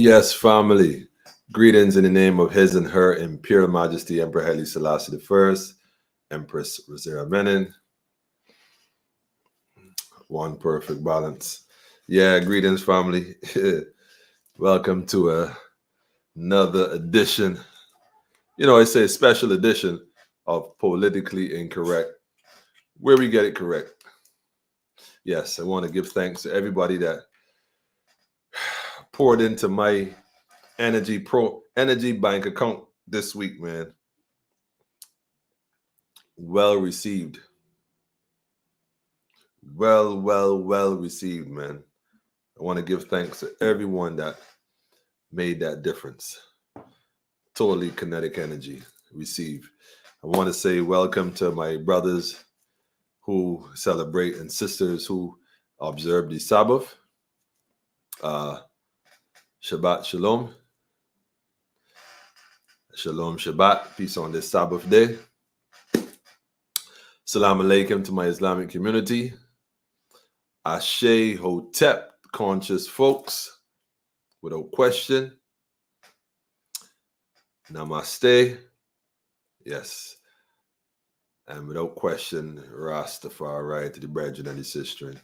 Yes, family. Greetings in the name of His and Her Imperial Majesty Emperor Haile Selassie I, Empress Rosera Menin. One perfect balance. Yeah, greetings, family. Welcome to another edition. It's a special edition of Politically Incorrect, where we get it correct. Yes, I want to give thanks to everybody that poured into my energy bank account this week, man. Well received. Well received, man. I want to give thanks to everyone that made that difference. Totally kinetic energy receive. I want to say welcome to my brothers who celebrate and sisters who observe the Sabbath. Shabbat Shalom. Shalom Shabbat. Peace on this Sabbath day. Salam Alaikum to my Islamic community. Ashe Hotep, conscious folks, without question. Namaste. Yes. And without question, Rastafari to the brethren and the sister.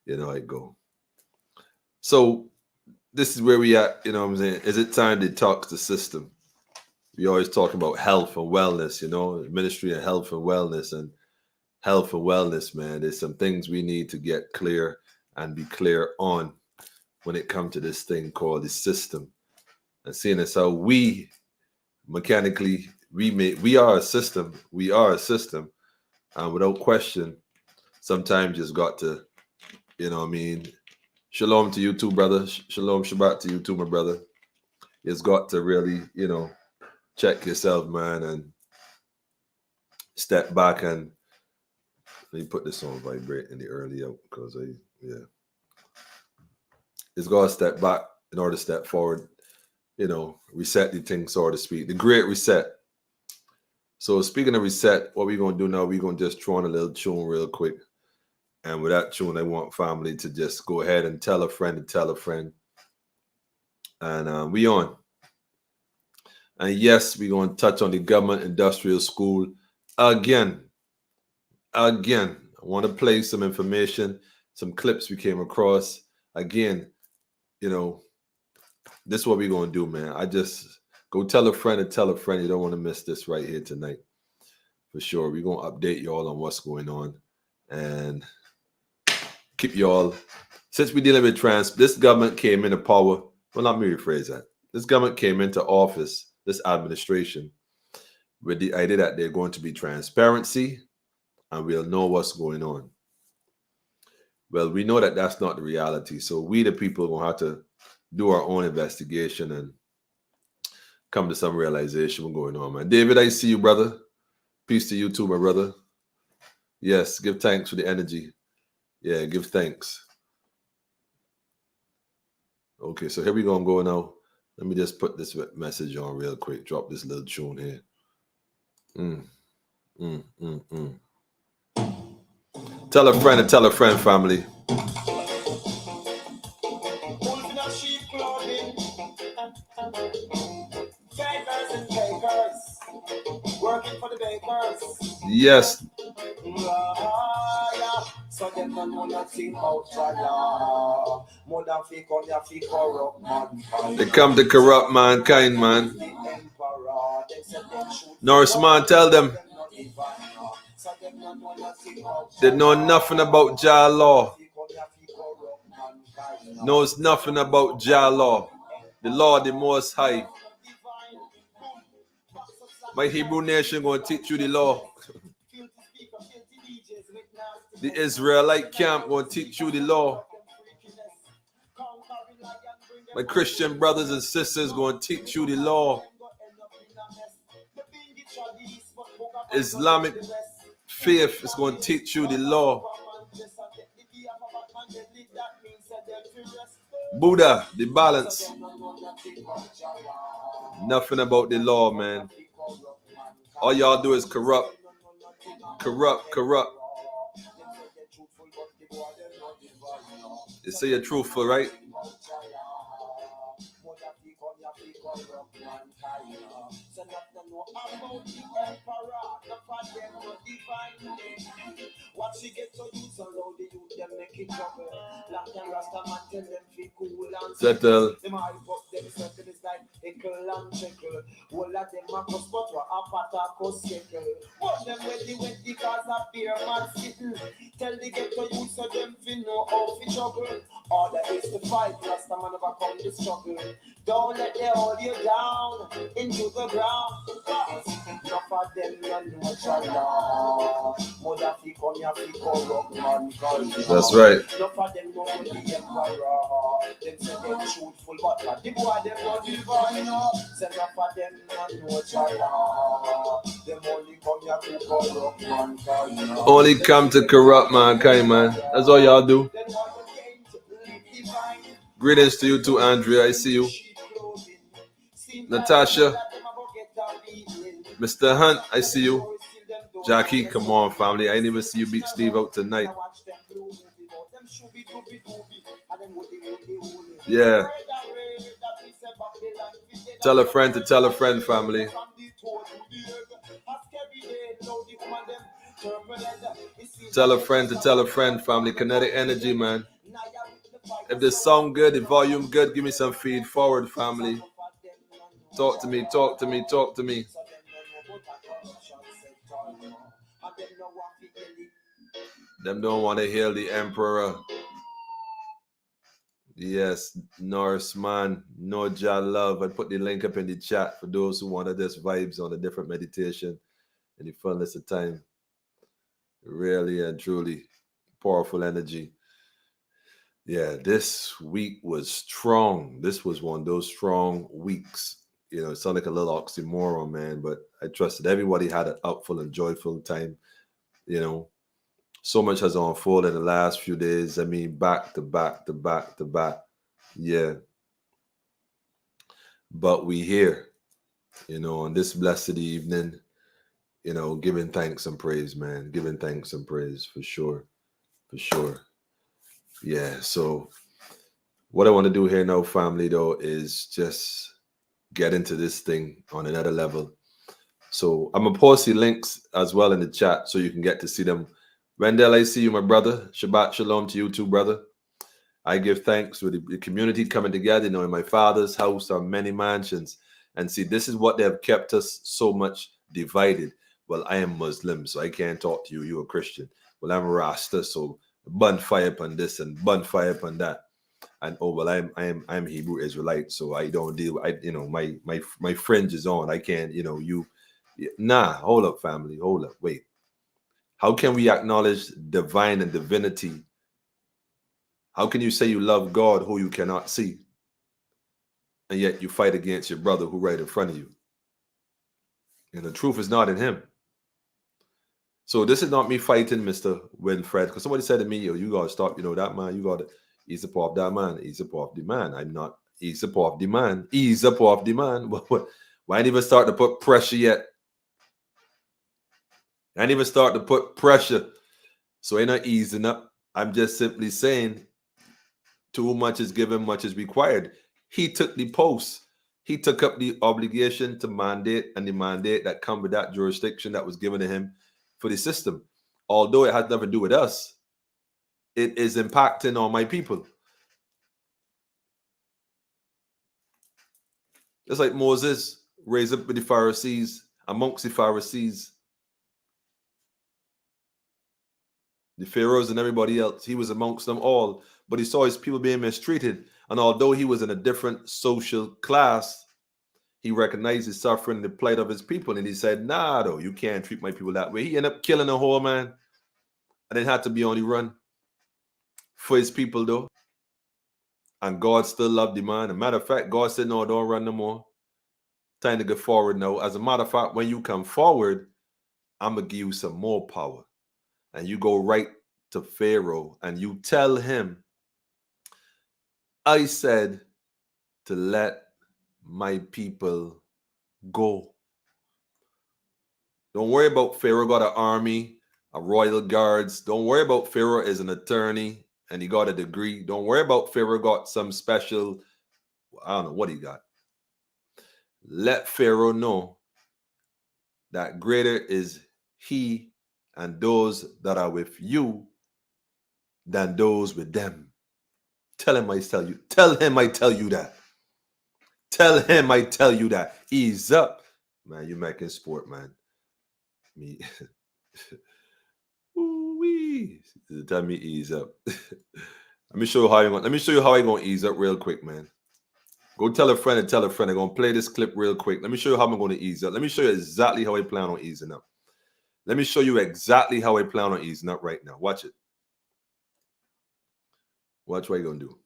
You know how it go. So this is where we at, you know what I'm saying? Is it time to detox the system? We always talk about health and wellness, Ministry of Health and Wellness man. There's some things we need to get clear and be clear on when it comes to this thing called the system. And seeing as how we mechanically, we are a system. We are a system. And without question, sometimes you just got to, Shalom to you too, brother. Shalom Shabbat to you too, my brother. It's got to really, check yourself, man, and step back and let me put this on vibrate in the early out because it's got to step back in order to step forward, reset the thing, so to speak. The great reset. So speaking of reset, what we're going to do now, we're going to just throw on a little tune real quick. And with that tune, I want family to just go ahead and tell a friend to tell a friend. And we on. And yes, we're going to touch on the government industrial school again. I want to play some information, some clips we came across. Again, this is what we're going to do, man. I just go tell a friend and tell a friend. You don't want to miss this right here tonight. For sure. We're going to update y'all on what's going on. And keep y'all, since we're dealing with this government came into power. Well, let me rephrase that. This government came into office, this administration, with the idea that they're going to be transparency and we'll know what's going on. Well, we know that that's not the reality. So we, the people, are going to have to do our own investigation and come to some realization what's going on, man. David, I see you, brother. Peace to you too, my brother. Yes, give thanks for the energy. Yeah, give thanks. Okay, so here we go now. Let me just put this message on real quick. Drop this little tune here. Tell a friend and tell a friend, family. Working for the bakers. Yes. So them no know nothing about Jah. More than fi come here fi corrupt mankind. They come to corrupt mankind, man. Norseman, tell them. They know nothing about Jah law. Knows nothing about Jah law. The Lord, the Most High. My Hebrew nation going to teach you the law. The Israelite camp going to teach you the law. My Christian brothers and sisters going to teach you the law. Islamic faith is going to teach you the law. Buddha, the balance. Nothing about the law, man. All y'all do is corrupt. They say you're truthful, right? What she get to use and how the youth them make it trouble. Black and Rasta man tell them fi cool and settle. Them hype up them circle is like ickle and tickle. All of them a cuss but what a pat a cuss sickle. But them when the cause a beer man sitting. Tell the get to use so them fi know how fi juggle. Order is to fight, Rasta man overcome the struggle. Don't let them hold you down into the ground. Enough of them and no chala. Mother fi come here fi corrupt man culture. That's right. Enough of them know the emperor. Them say them truthful, but not the boy them not divine. Say enough of them and no chala. Them only come here to corrupt man culture. Only come to corrupt mankind, man. That's all y'all do. Greetings to you too, Andrea. I see you. Natasha. Mr. Hunt, I see you. Jackie, come on, family. I didn't even see you beat Steve out tonight. Yeah. Tell a friend to tell a friend, family. Tell a friend to tell a friend, family. Kinetic energy, man. If the sound good, the volume good, give me some feed forward, family. Talk to me, talk to me, talk to me. Them don't want to heal the emperor. Yes, Norseman, no Jah love. I put the link up in the chat for those who wanted this vibes on a different meditation in the fullness of time. Really and truly powerful energy. Yeah, this week was strong. This was one of those strong weeks. You know, it sounded like a little oxymoron, man, but I trusted everybody had an upful and joyful time. You know, so much has unfolded in the last few days. I mean, back to back to back to back. Yeah. But we here, you know, on this blessed evening, you know, giving thanks and praise, man. Giving thanks and praise for sure. For sure. Yeah. So what I want to do here now, family, though, is just get into this thing on another level. So I'm gonna post the links as well in the chat so you can get to see them. Wendell, I see you, my brother. Shabbat shalom to you too, brother. I give thanks for the community coming together. You know, in my father's house are many mansions. And see, this is what they have kept us so much divided. Well, I am Muslim, so I can't talk to you. You're a Christian. Well, I'm a Rasta, so bun fire upon this and bun fire upon that. And oh well, I'm Hebrew Israelite, so I don't deal. My fringe is on. I can't, Nah, hold up, family, hold up, wait. How can we acknowledge divine and divinity? How can you say you love God who you cannot see, and yet you fight against your brother who right in front of you? And the truth is not in him. So this is not me fighting Mr. Winfred, because somebody said to me, yo, you gotta stop, that man, you gotta ease up off that man, ease up off the man. I'm not ease up off the man, ease up off the man. Why ain't even start to put pressure yet? I ain't even start to put pressure. So ain't not easing up. I'm just simply saying too much is given, much is required. He took the post. He took up the obligation to mandate and the mandate that come with that jurisdiction that was given to him for the system. Although it has nothing to do with us, it is impacting on my people. It's like Moses raised up with the Pharisees, amongst the Pharisees, the Pharaohs and everybody else. He was amongst them all, but he saw his people being mistreated. And although he was in a different social class, he recognized the suffering and the plight of his people. And he said, nah, though, you can't treat my people that way. He ended up killing a whole man. And it had to be on the run for his people, though. And God still loved the man. As a matter of fact, God said, no, don't run no more. Time to go forward now. As a matter of fact, when you come forward, I'm going to give you some more power. And you go right to Pharaoh and you tell him, I said to let my people go. Don't worry about Pharaoh got an army, a royal guards. Don't worry about Pharaoh is an attorney and he got a degree. Don't worry about Pharaoh got some special, I don't know what he got. let Pharaoh know that greater is he and those that are with you than those with them. Tell him I tell you. Tell him I tell you that. Tell him I tell you that. Ease up. Man, you making sport, man. Me. Ooh-wee. Tell me ease up. Let me show you how I'm gonna ease up real quick, man. Go tell a friend and tell a friend. I'm gonna play this clip real quick. Let me show you how I'm gonna ease up. Let me show you exactly how I plan on easing up. Let me show you exactly how I plan on easing up right now. Watch it. Watch what you gonna do.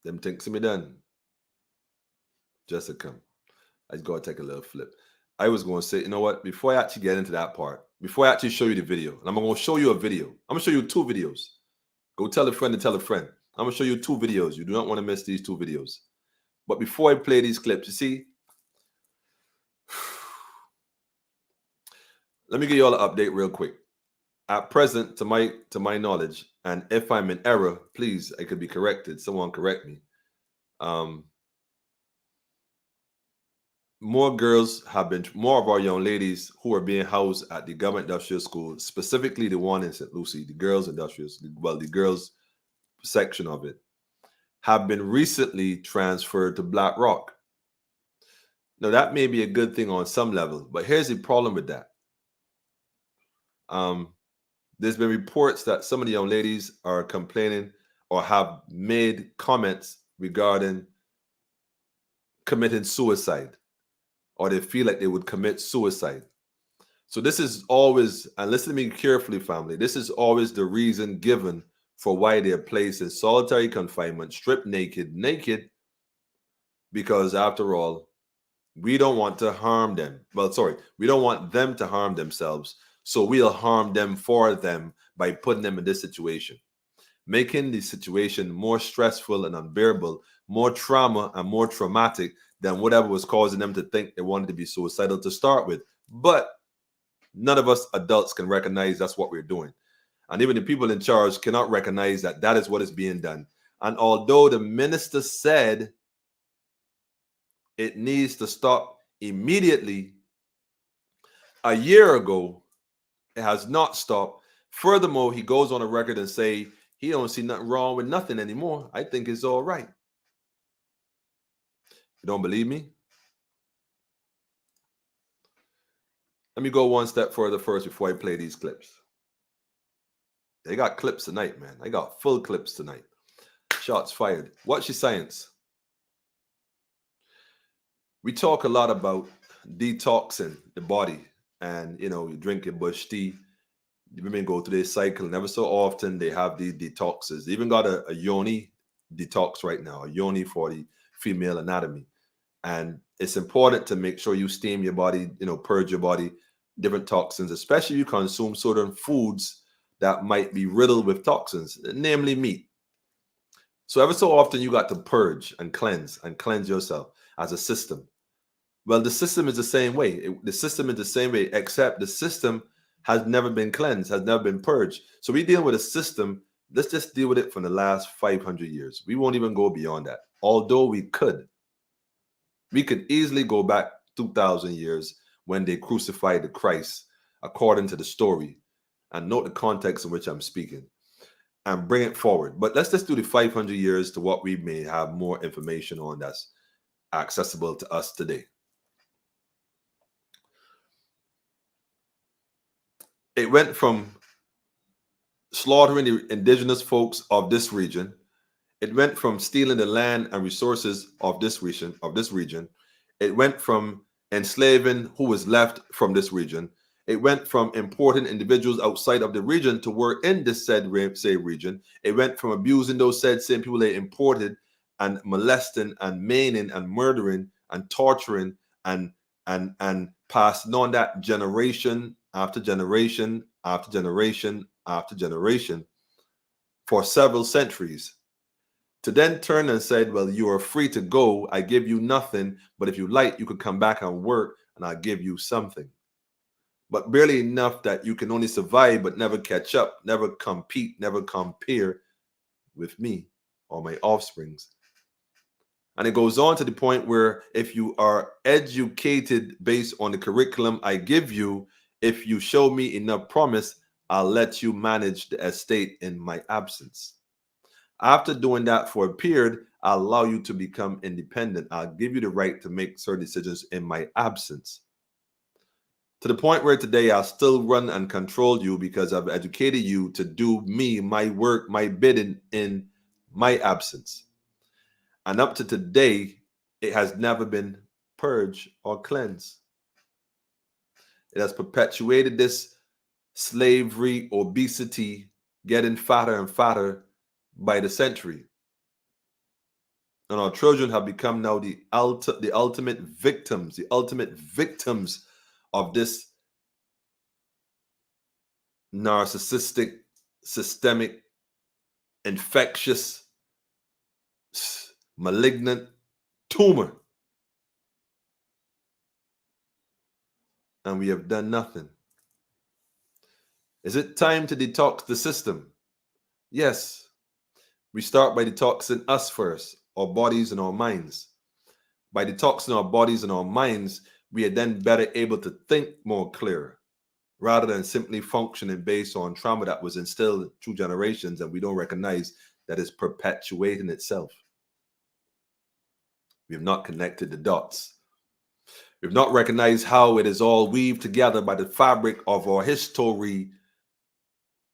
Them things me done. Jessica, I just gotta take a little flip. I was gonna say, you know what? Before I actually get into that part, before I actually show you the video, and I'm gonna show you a video. I'm gonna show you 2 videos. Go tell a friend and tell a friend. I'm gonna show you 2 videos. You do not want to miss these 2 videos. But before I play these clips, you see, let me give you all an update real quick. At present, to my knowledge, and if I'm in error, please, I could be corrected. Someone correct me. More of our young ladies who are being housed at the government industrial school, specifically the one in St. Lucie, the girls the girls section of it, have been recently transferred to Black Rock. Now, that may be a good thing on some level, but here's the problem with that. There's been reports that some of the young ladies are complaining or have made comments regarding committing suicide, or they feel like they would commit suicide. So this is always, and listen to me carefully, family, this is always the reason given for why they're placed in solitary confinement, stripped naked, because after all, we don't want to harm them. We don't want them to harm themselves. So we'll harm them for them by putting them in this situation, making the situation more stressful and unbearable, more trauma and more traumatic than whatever was causing them to think they wanted to be suicidal to start with. But none of us adults can recognize that's what we're doing. And even the people in charge cannot recognize that that is what is being done. And although the minister said it needs to stop immediately, a year ago, it has not stopped. Furthermore, he goes on a record and say he don't see nothing wrong with nothing anymore. I think it's all right. You don't believe me? Let me go one step further first before I play these clips. They got clips tonight, man. I got full clips tonight. Shots fired. Watch your science. We talk a lot about detoxing the body, and you drinking bush tea. Women go through this cycle, and ever so often they have these detoxes. They even got a yoni detox right now, a yoni for the female anatomy. And it's important to make sure you steam your body, purge your body, different toxins, especially if you consume certain foods that might be riddled with toxins, namely meat. So ever so often you got to purge and cleanse yourself as a system. Well, the system is the same way. The system is the same way, except the system has never been cleansed, has never been purged. So we deal with a system. Let's just deal with it from the last 500 years. We won't even go beyond that. Although we could easily go back 2,000 years when they crucified the Christ, according to the story, and note the context in which I'm speaking, and bring it forward. But let's just do the 500 years to what we may have more information on that's accessible to us today. It went from slaughtering the indigenous folks of this region. It went from stealing the land and resources of this region. It went from enslaving who was left from this region. It went from importing individuals outside of the region to work in this said region. It went from abusing those same people they imported, and molesting and maiming and murdering and torturing and passing on that generation after generation after generation after generation for several centuries, to then turn and said, well, you are free to go. I give you nothing, but if you like, you could come back and work and I'll give you something. But barely enough that you can only survive, but never catch up, never compete, never compare with me or my offsprings. And it goes on to the point where if you are educated based on the curriculum I give you, if you show me enough promise, I'll let you manage the estate in my absence. After doing that for a period, I'll allow you to become independent. I'll give you the right to make certain decisions in my absence. To the point where today I'll still run and control you because I've educated you to do me, my work, my bidding in my absence. And up to today, it has never been purged or cleansed. It has perpetuated this slavery, obesity, getting fatter and fatter by the century. And our children have become now the ultimate victims of this narcissistic, systemic, infectious, malignant tumor. And we have done nothing. Is it time to detox the system? Yes. We start by detoxing us first, our bodies and our minds. By detoxing our bodies and our minds, we are then better able to think more clear, rather than simply functioning based on trauma that was instilled through generations and we don't recognize that it's perpetuating itself. We have not connected the dots. We've not recognized how it is all weaved together by the fabric of our history,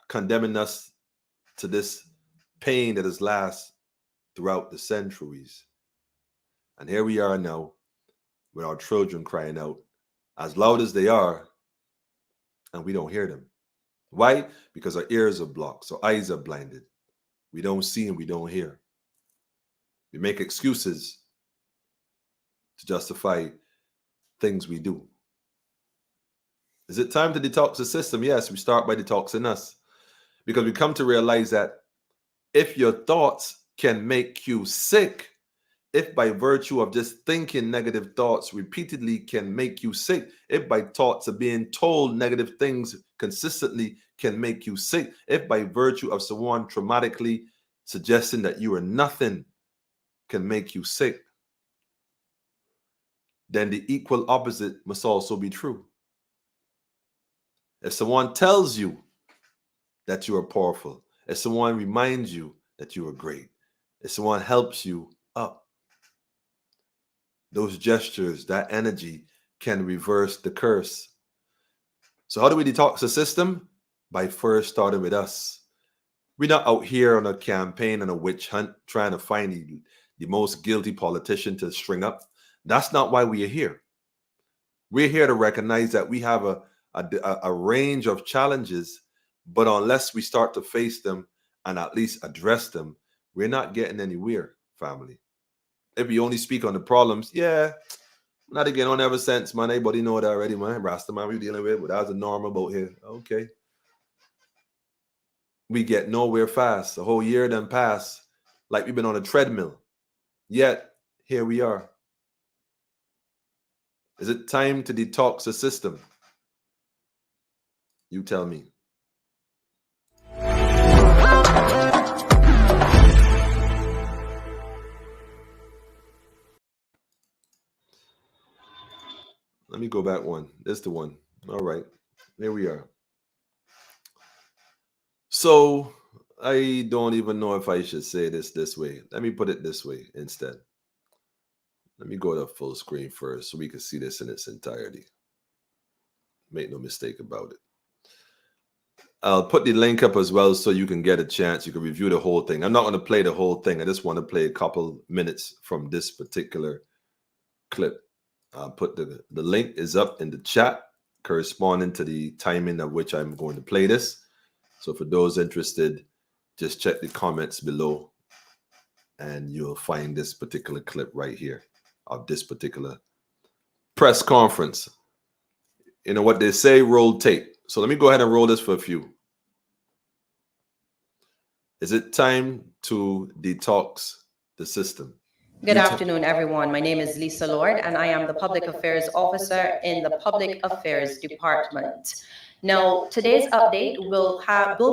condemning us to this pain that has lasted throughout the centuries. And here we are now with our children crying out as loud as they are, and we don't hear them. Why? Because our ears are blocked, our eyes are blinded. We don't see and we don't hear. We make excuses to justify things we do. Is it time to detox the system? Yes, we start by detoxing us. Because we come to realize that if your thoughts can make you sick, if by virtue of just thinking negative thoughts repeatedly can make you sick, if by thoughts of being told negative things consistently can make you sick, if by virtue of someone traumatically suggesting that you are nothing can make you sick, then the equal opposite must also be true. If someone tells you that you are powerful, if someone reminds you that you are great, if someone helps you up, those gestures, that energy can reverse the curse. So how do we detox the system? By first starting with us. We're not out here on a campaign and a witch hunt trying to find the most guilty politician to string up. That's not why we are here. We're here to recognize that we have a range of challenges, but unless we start to face them and at least address them, we're not getting anywhere, family. If we only speak on the problems, yeah, not again on ever since, man. Everybody know that already, man. Rasta man we're dealing with, but that's a normal boat here. Okay. We get nowhere fast. A whole year then pass like we've been on a treadmill. Yet, here we are. Is it time to detox the system? You tell me. Let me go back one. This is the one. All right. There we are. So I don't even know if I should say this way. Let me put it this way instead. Let me go to full screen first so we can see this in its entirety. Make no mistake about it. I'll put the link up as well so you can get a chance. You can review the whole thing. I'm not going to play the whole thing. I just want to play a couple minutes from this particular clip. I'll put the link is up in the chat corresponding to the timing at which I'm going to play this. So for those interested, just check the comments below and you'll find this particular clip right here of this particular press conference. You know what they say, roll tape. So let me go ahead and roll this for a few. Is it time to detox the system? Good afternoon, everyone. My name is Lisa Lord, and I am the Public Affairs Officer in the Public Affairs Department. Now, today's update will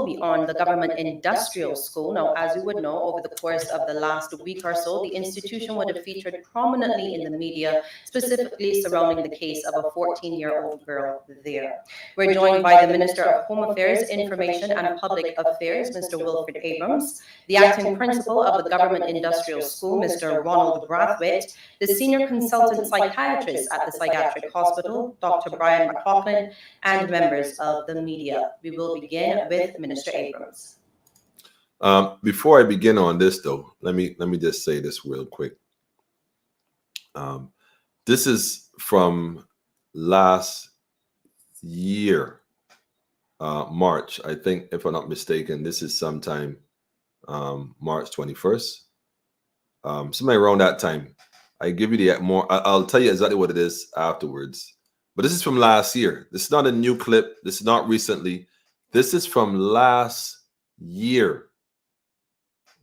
be on the government industrial school. Now, as you would know, over the course of the last week or so, the institution would have featured prominently in the media, specifically surrounding the case of a 14-year-old girl there. We're joined by the Minister of Home Affairs, Information and Public Affairs, Mr. Wilfred Abrams, the acting principal of the government industrial school, Mr. Ronald Brathwaite, the senior consultant psychiatrist at the psychiatric hospital, Dr. Brian McLaughlin, and members of the media. We will begin with Minister Abrams. Before I begin on this, though, let me just say this real quick. This is from last year, March. I think, if I'm not mistaken, this is sometime March 21st. Somewhere around that time. I give you the more. I'll tell you exactly what it is afterwards. But this is from last year. This is not a new clip. This is not recently. This is from last year.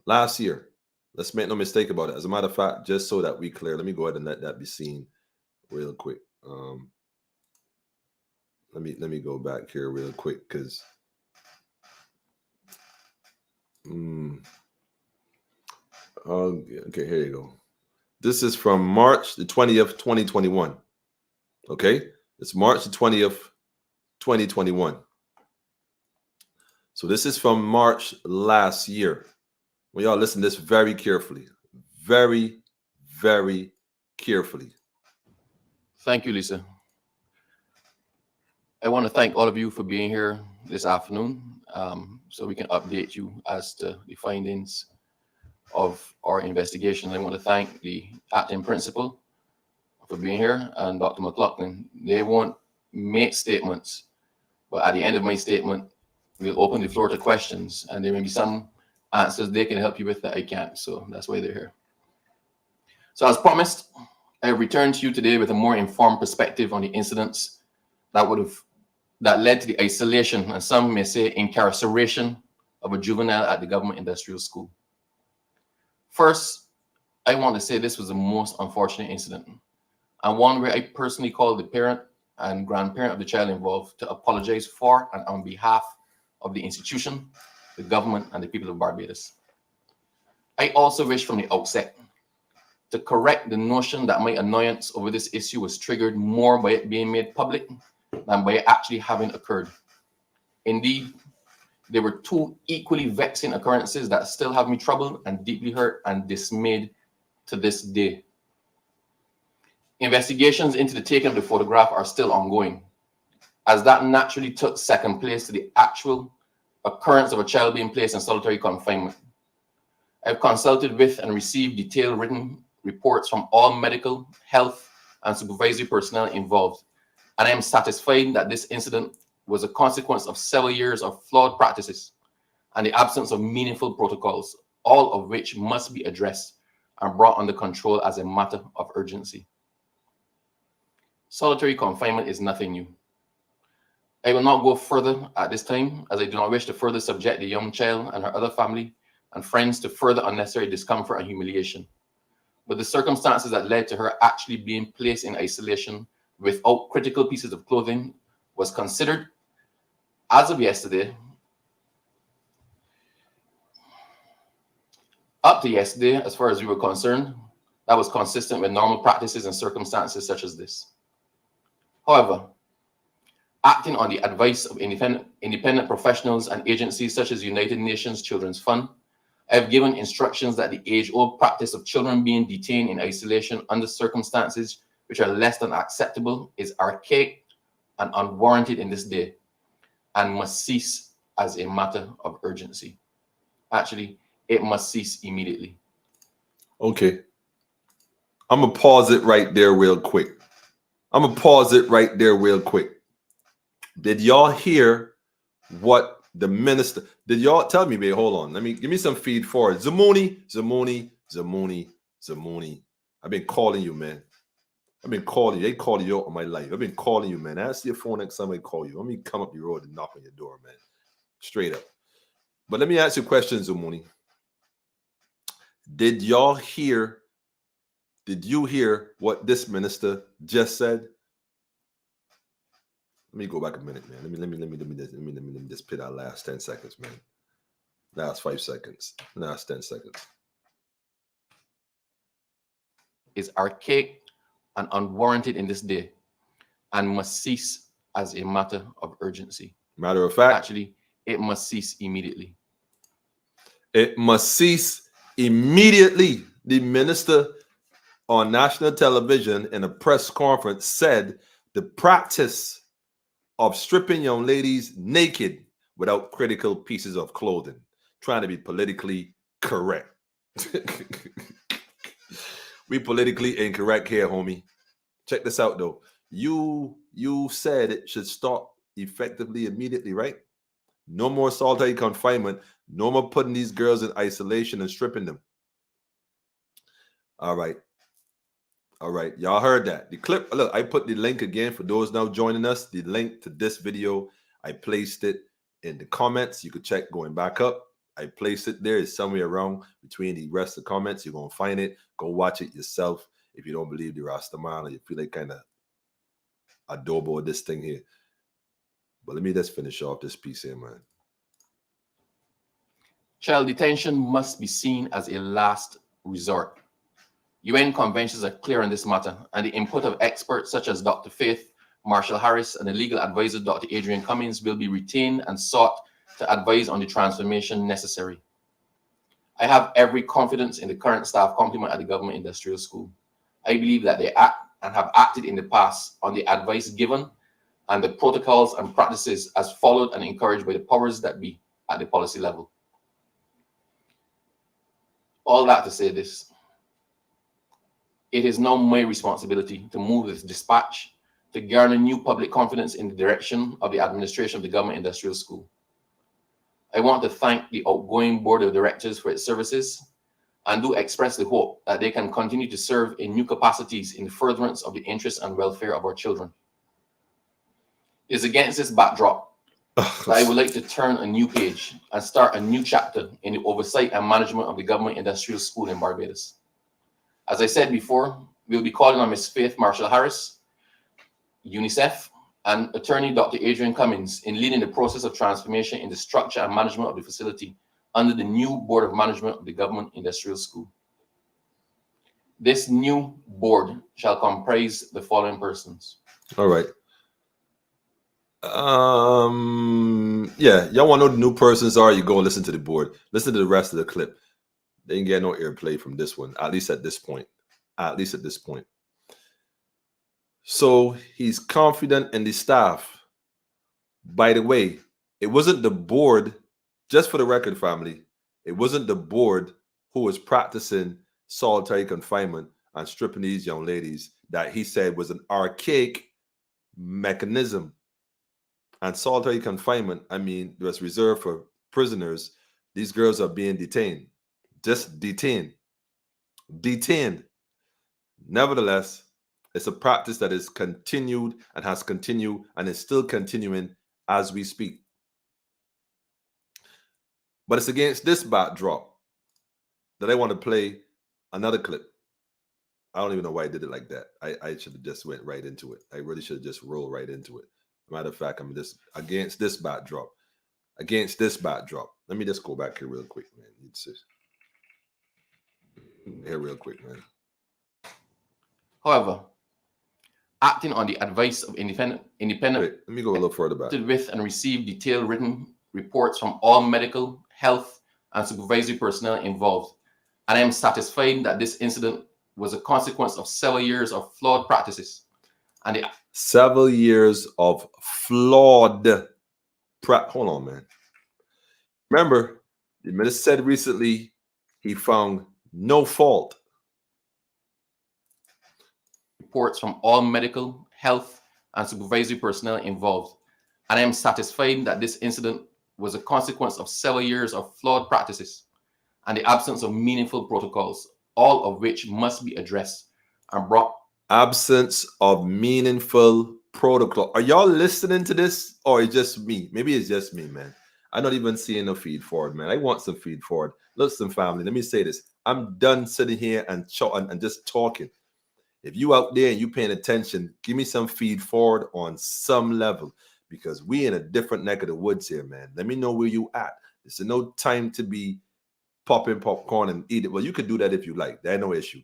Last year. Let's make no mistake about it. As a matter of fact, just so that we clear, let me go ahead and let that be seen real quick. Let me go back here real quick because okay, here you go. This is from March the 20th, 2021. Okay, it's March the 20th, 2021. So this is from March last year. Well, y'all listen to this very carefully. Very, very carefully. Thank you, Lisa. I want to thank all of you for being here this afternoon so we can update you as to the findings of our investigation. I want to thank the acting principal for being here and Dr. McLaughlin. They won't make statements, but at the end of my statement, we'll open the floor to questions, and there may be some answers they can help you with that I can't. So that's why they're here. So as promised, I returned to you today with a more informed perspective on the incidents that led to the isolation, and some may say incarceration, of a juvenile at the government industrial school. First, I want to say this was the most unfortunate incident, and one where I personally called the parent and grandparent of the child involved to apologize for and on behalf of the institution, the government, and the people of Barbados. I also wish from the outset to correct the notion that my annoyance over this issue was triggered more by it being made public than by it actually having occurred. Indeed, there were two equally vexing occurrences that still have me troubled and deeply hurt and dismayed to this day. Investigations into the taking of the photograph are still ongoing, as that naturally took second place to the actual occurrence of a child being placed in solitary confinement. I've consulted with and received detailed written reports from all medical, health, and supervisory personnel involved, and I am satisfied that this incident was a consequence of several years of flawed practices and the absence of meaningful protocols, all of which must be addressed and brought under control as a matter of urgency. Solitary confinement is nothing new. I will not go further at this time, as I do not wish to further subject the young child and her other family and friends to further unnecessary discomfort and humiliation. But the circumstances that led to her actually being placed in isolation without critical pieces of clothing was considered, as of yesterday, up to yesterday, as far as we were concerned, that was consistent with normal practices in circumstances such as this. However, acting on the advice of independent professionals and agencies such as United Nations Children's Fund, I have given instructions that the age-old practice of children being detained in isolation under circumstances which are less than acceptable is archaic and unwarranted in this day and must cease as a matter of urgency. Actually, it must cease immediately. Okay. I'm going to pause it right there real quick. Did y'all hear what the minister, did y'all tell me, babe, hold on. Give me some feed for it. Zamoni. I've been calling you, man. I've been calling you. They call you out on my life. I've been calling you, man. Answer your phone next time I call you. Let me come up the road and knock on your door, man. Straight up. But let me ask you a question, Zamoni. Did you hear what this minister just said? Let me go back a minute, man. Let me just put that last 10 seconds, man. Last 5 seconds. Last 10 seconds. Is archaic and unwarranted in this day and must cease as a matter of urgency. Matter of fact, Actually, it must cease immediately. It must cease immediately. The minister on national television in a press conference said the practice of stripping young ladies naked without critical pieces of clothing, trying to be politically correct. We politically incorrect here, homie. Check this out, though. You said it should stop effectively immediately, right? No more solitary confinement. No more putting these girls in isolation and stripping them. All right. All right. Y'all heard that. The clip, look, I put the link again for those now joining us. The link to this video, I placed it in the comments. You could check going back up. I placed it there. It's somewhere around between the rest of the comments. You're going to find it. Go watch it yourself if you don't believe the Rastaman or you feel like kind of adobo of this thing here. But let me just finish off this piece here, man. Child detention must be seen as a last resort. UN conventions are clear on this matter, and the input of experts such as Dr. Faith Marshall Harris and the legal advisor Dr. Adrian Cummings will be retained and sought to advise on the transformation necessary. I have every confidence in the current staff complement at the Government Industrial School. I believe that they act and have acted in the past on the advice given and the protocols and practices as followed and encouraged by the powers that be at the policy level. All that to say this. It is now my responsibility to move with dispatch to garner new public confidence in the direction of the administration of the Government Industrial School. I want to thank the outgoing Board of Directors for its services and do express the hope that they can continue to serve in new capacities in the furtherance of the interests and welfare of our children. It is against this backdrop that I would like to turn a new page and start a new chapter in the oversight and management of the Government Industrial School in Barbados. As I said before, we'll be calling on Ms. Faith Marshall Harris, UNICEF, and attorney Dr. Adrian Cummings in leading the process of transformation in the structure and management of the facility under the new Board of Management of the Government Industrial School. This new board shall comprise the following persons. All right. Yeah, y'all want to know who the new persons are? You go and listen to the board. Listen to the rest of the clip. They didn't get no airplay from this one, at least at this point. At least at this point. So he's confident in the staff. By the way, it wasn't the board, just for the record, family, it wasn't the board who was practicing solitary confinement and stripping these young ladies that he said was an archaic mechanism. And solitary confinement, I mean, it was reserved for prisoners. These girls are being detained. Just detained. Detained. Nevertheless, it's a practice that is continued and has continued and is still continuing as we speak. But it's against this backdrop that I want to play another clip. I don't even know why I did it like that. I should have just went right into it. I really should have just rolled right into it. Matter of fact, I'm just against this backdrop. Against this backdrop. Let me just go back here real quick, man. Here real quick, man. However, acting on the advice of independent Wait, let me go a little further back. With and receive detailed written reports from all medical, health, and supervisory personnel involved, and I am satisfied that this incident was a consequence of several years of flawed practices. And several years of flawed hold on, man. Remember, the minister said recently he found no fault. Reports from all medical, health, and supervisory personnel involved, and I am satisfied that this incident was a consequence of several years of flawed practices and the absence of meaningful protocols, all of which must be addressed and brought. Absence of meaningful protocol. Are y'all listening to this, or is it just me? Maybe it's just me, man. I'm not even seeing no feed forward, man. I want some feed forward. Listen, family, let me say this. I'm done sitting here and just talking. If you out there and you paying attention, give me some feed forward on some level, because we in a different neck of the woods here, man. Let me know where you at. This is no time to be popping popcorn and eat it. Well, you could do that if you like. There's no issue.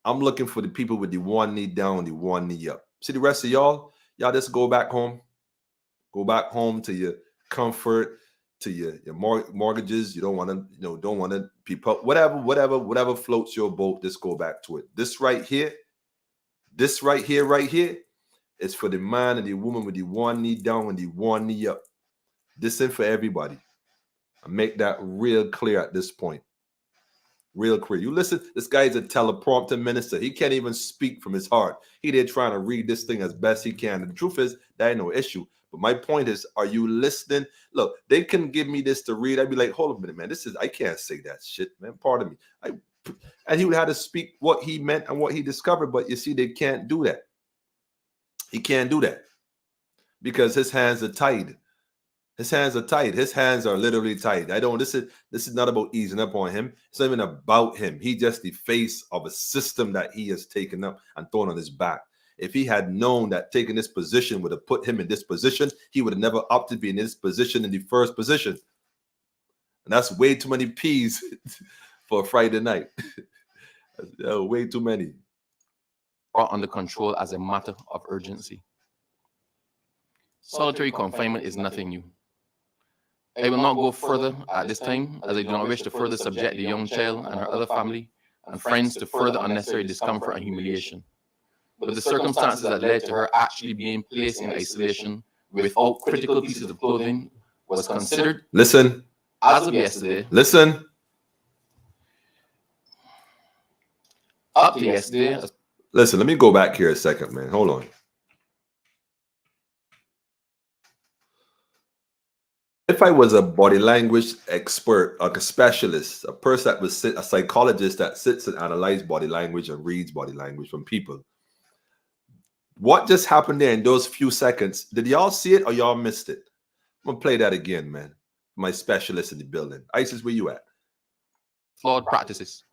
I'm looking for the people with the one knee down, the one knee up. See the rest of y'all just go back home. Go back home to your comfort, to your mortgages. You don't want to, don't want to people, whatever floats your boat, just go back to it. This right here, is for the man and the woman with the one knee down and the one knee up. This ain't for everybody. I make that real clear at this point. Real clear. You listen, this guy is a teleprompter minister. He can't even speak from his heart. He there trying to read this thing as best he can. And the truth is, that ain't no issue. But my point is, are you listening? Look, they can give me this to read. I'd be like, hold on a minute, man. I can't say that shit, man. Pardon me. And he would have to speak what he meant and what he discovered. But you see, they can't do that. He can't do that because his hands are tied. His hands are tight. His hands are literally tight. This is not about easing up on him. It's not even about him. He's just the face of a system that he has taken up and thrown on his back. If he had known that taking this position would have put him in this position, he would have never opted to be in this position in the first position. And that's way too many P's for a Friday night. Way too many. Brought under control as a matter of urgency. Solitary confinement is nothing new. I will not go further at this time, as I do not wish to further subject the young child and her other family and friends to further unnecessary discomfort and humiliation. But the circumstances that led to her actually being placed in isolation without critical pieces of clothing was considered. Listen. As of yesterday. Listen. Up to yesterday. Listen, let me go back here a second, man. Hold on. If I was a body language expert, like a specialist, a person that was a psychologist that sits and analyzes body language and reads body language from people, what just happened there in those few seconds? Did y'all see it or y'all missed it? I'm gonna play that again, man. My specialist in the building. Isis, where you at? Flawed practices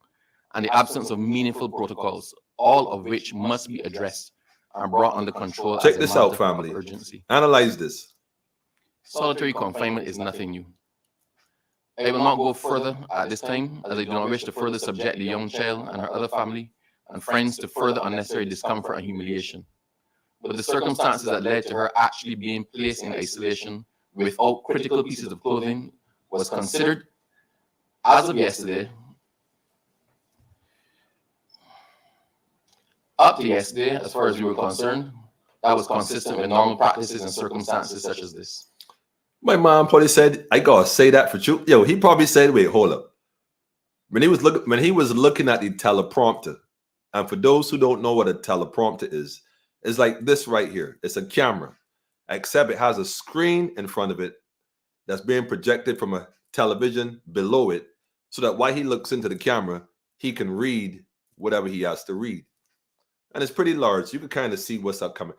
and the absence of meaningful protocols, all of which must be addressed and brought under control. Check this out, family. Urgency. Analyze this. Solitary confinement is nothing new. I will not go further at this time, as I do not wish to further subject the young child and her other family and friends to further unnecessary discomfort and humiliation. But the circumstances that led to her actually being placed in isolation without critical pieces of clothing was considered, as of yesterday, up to yesterday, as far as we were concerned, that was consistent with normal practices and circumstances such as this. My mom probably said, I gotta say that for you. Yo, he probably said, wait, hold up. When he was looking at the teleprompter, and for those who don't know what a teleprompter is, it's like this right here. It's a camera, except it has a screen in front of it that's being projected from a television below it, so that while he looks into the camera, he can read whatever he has to read. And it's pretty large. You can kind of see what's upcoming.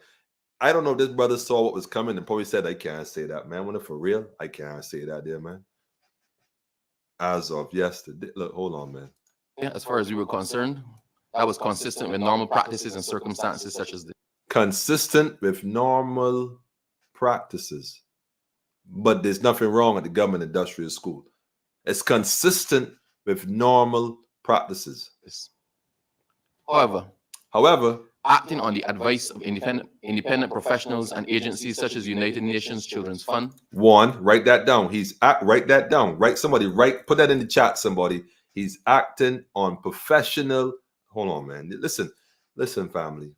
I don't know if this brother saw what was coming and probably said, I can't say that, man. When for real, I can't say that there, man. As of yesterday. Look, hold on, man. Yeah, as far as we were concerned, that was consistent with normal practices and circumstances such as this. Consistent with normal practices. But there's nothing wrong at the government industrial school. It's consistent with normal practices. However, acting on the advice of independent professionals and agencies such as United Nations Children's Fund. One, write that down. Write that down. Put that in the chat, somebody. He's acting on professional. Hold on, man. Listen, family.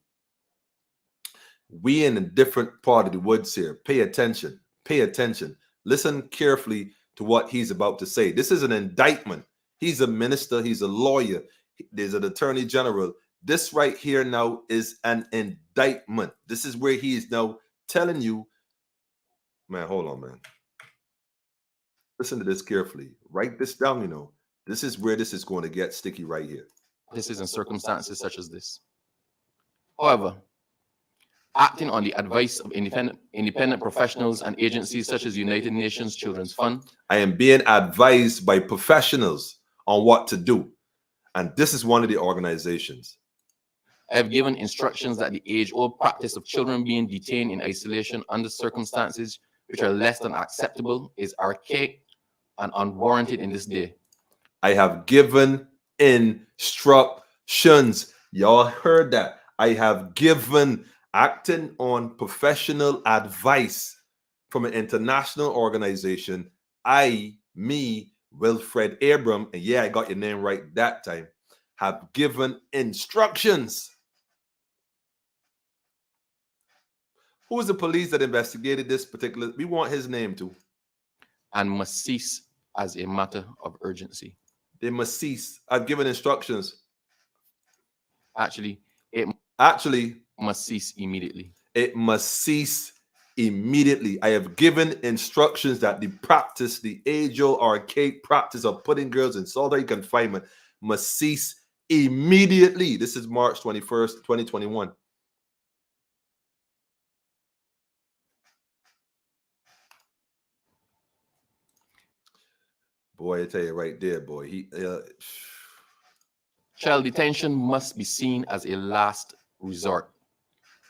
We in a different part of the woods here. Pay attention. Pay attention. Listen carefully to what he's about to say. This is an indictment. He's a minister. He's a lawyer. There's an attorney general. This right here now is an indictment. This is where he is now telling you, man, hold on, man. Listen to this carefully. Write this down, This is where this is going to get sticky right here. This is in circumstances such as this. However, acting on the advice of independent professionals and agencies such as United Nations Children's Fund. I am being advised by professionals on what to do. And this is one of the organizations. I have given instructions that the age-old practice of children being detained in isolation under circumstances which are less than acceptable is archaic and unwarranted in this day. I have given instructions. Y'all heard that. I have given, acting on professional advice from an international organization. Me, Wilfred Abram, and yeah, I got your name right that time, have given instructions. Who is the police that investigated this particular? We want his name too. And must cease as a matter of urgency. They must cease. I've given instructions. Actually, it must cease immediately. It must cease immediately. I have given instructions that the practice, the age-old archaic practice of putting girls in solitary confinement must cease immediately. This is March 21st, 2021. Boy, I tell you right there, boy. Child detention must be seen as a last resort.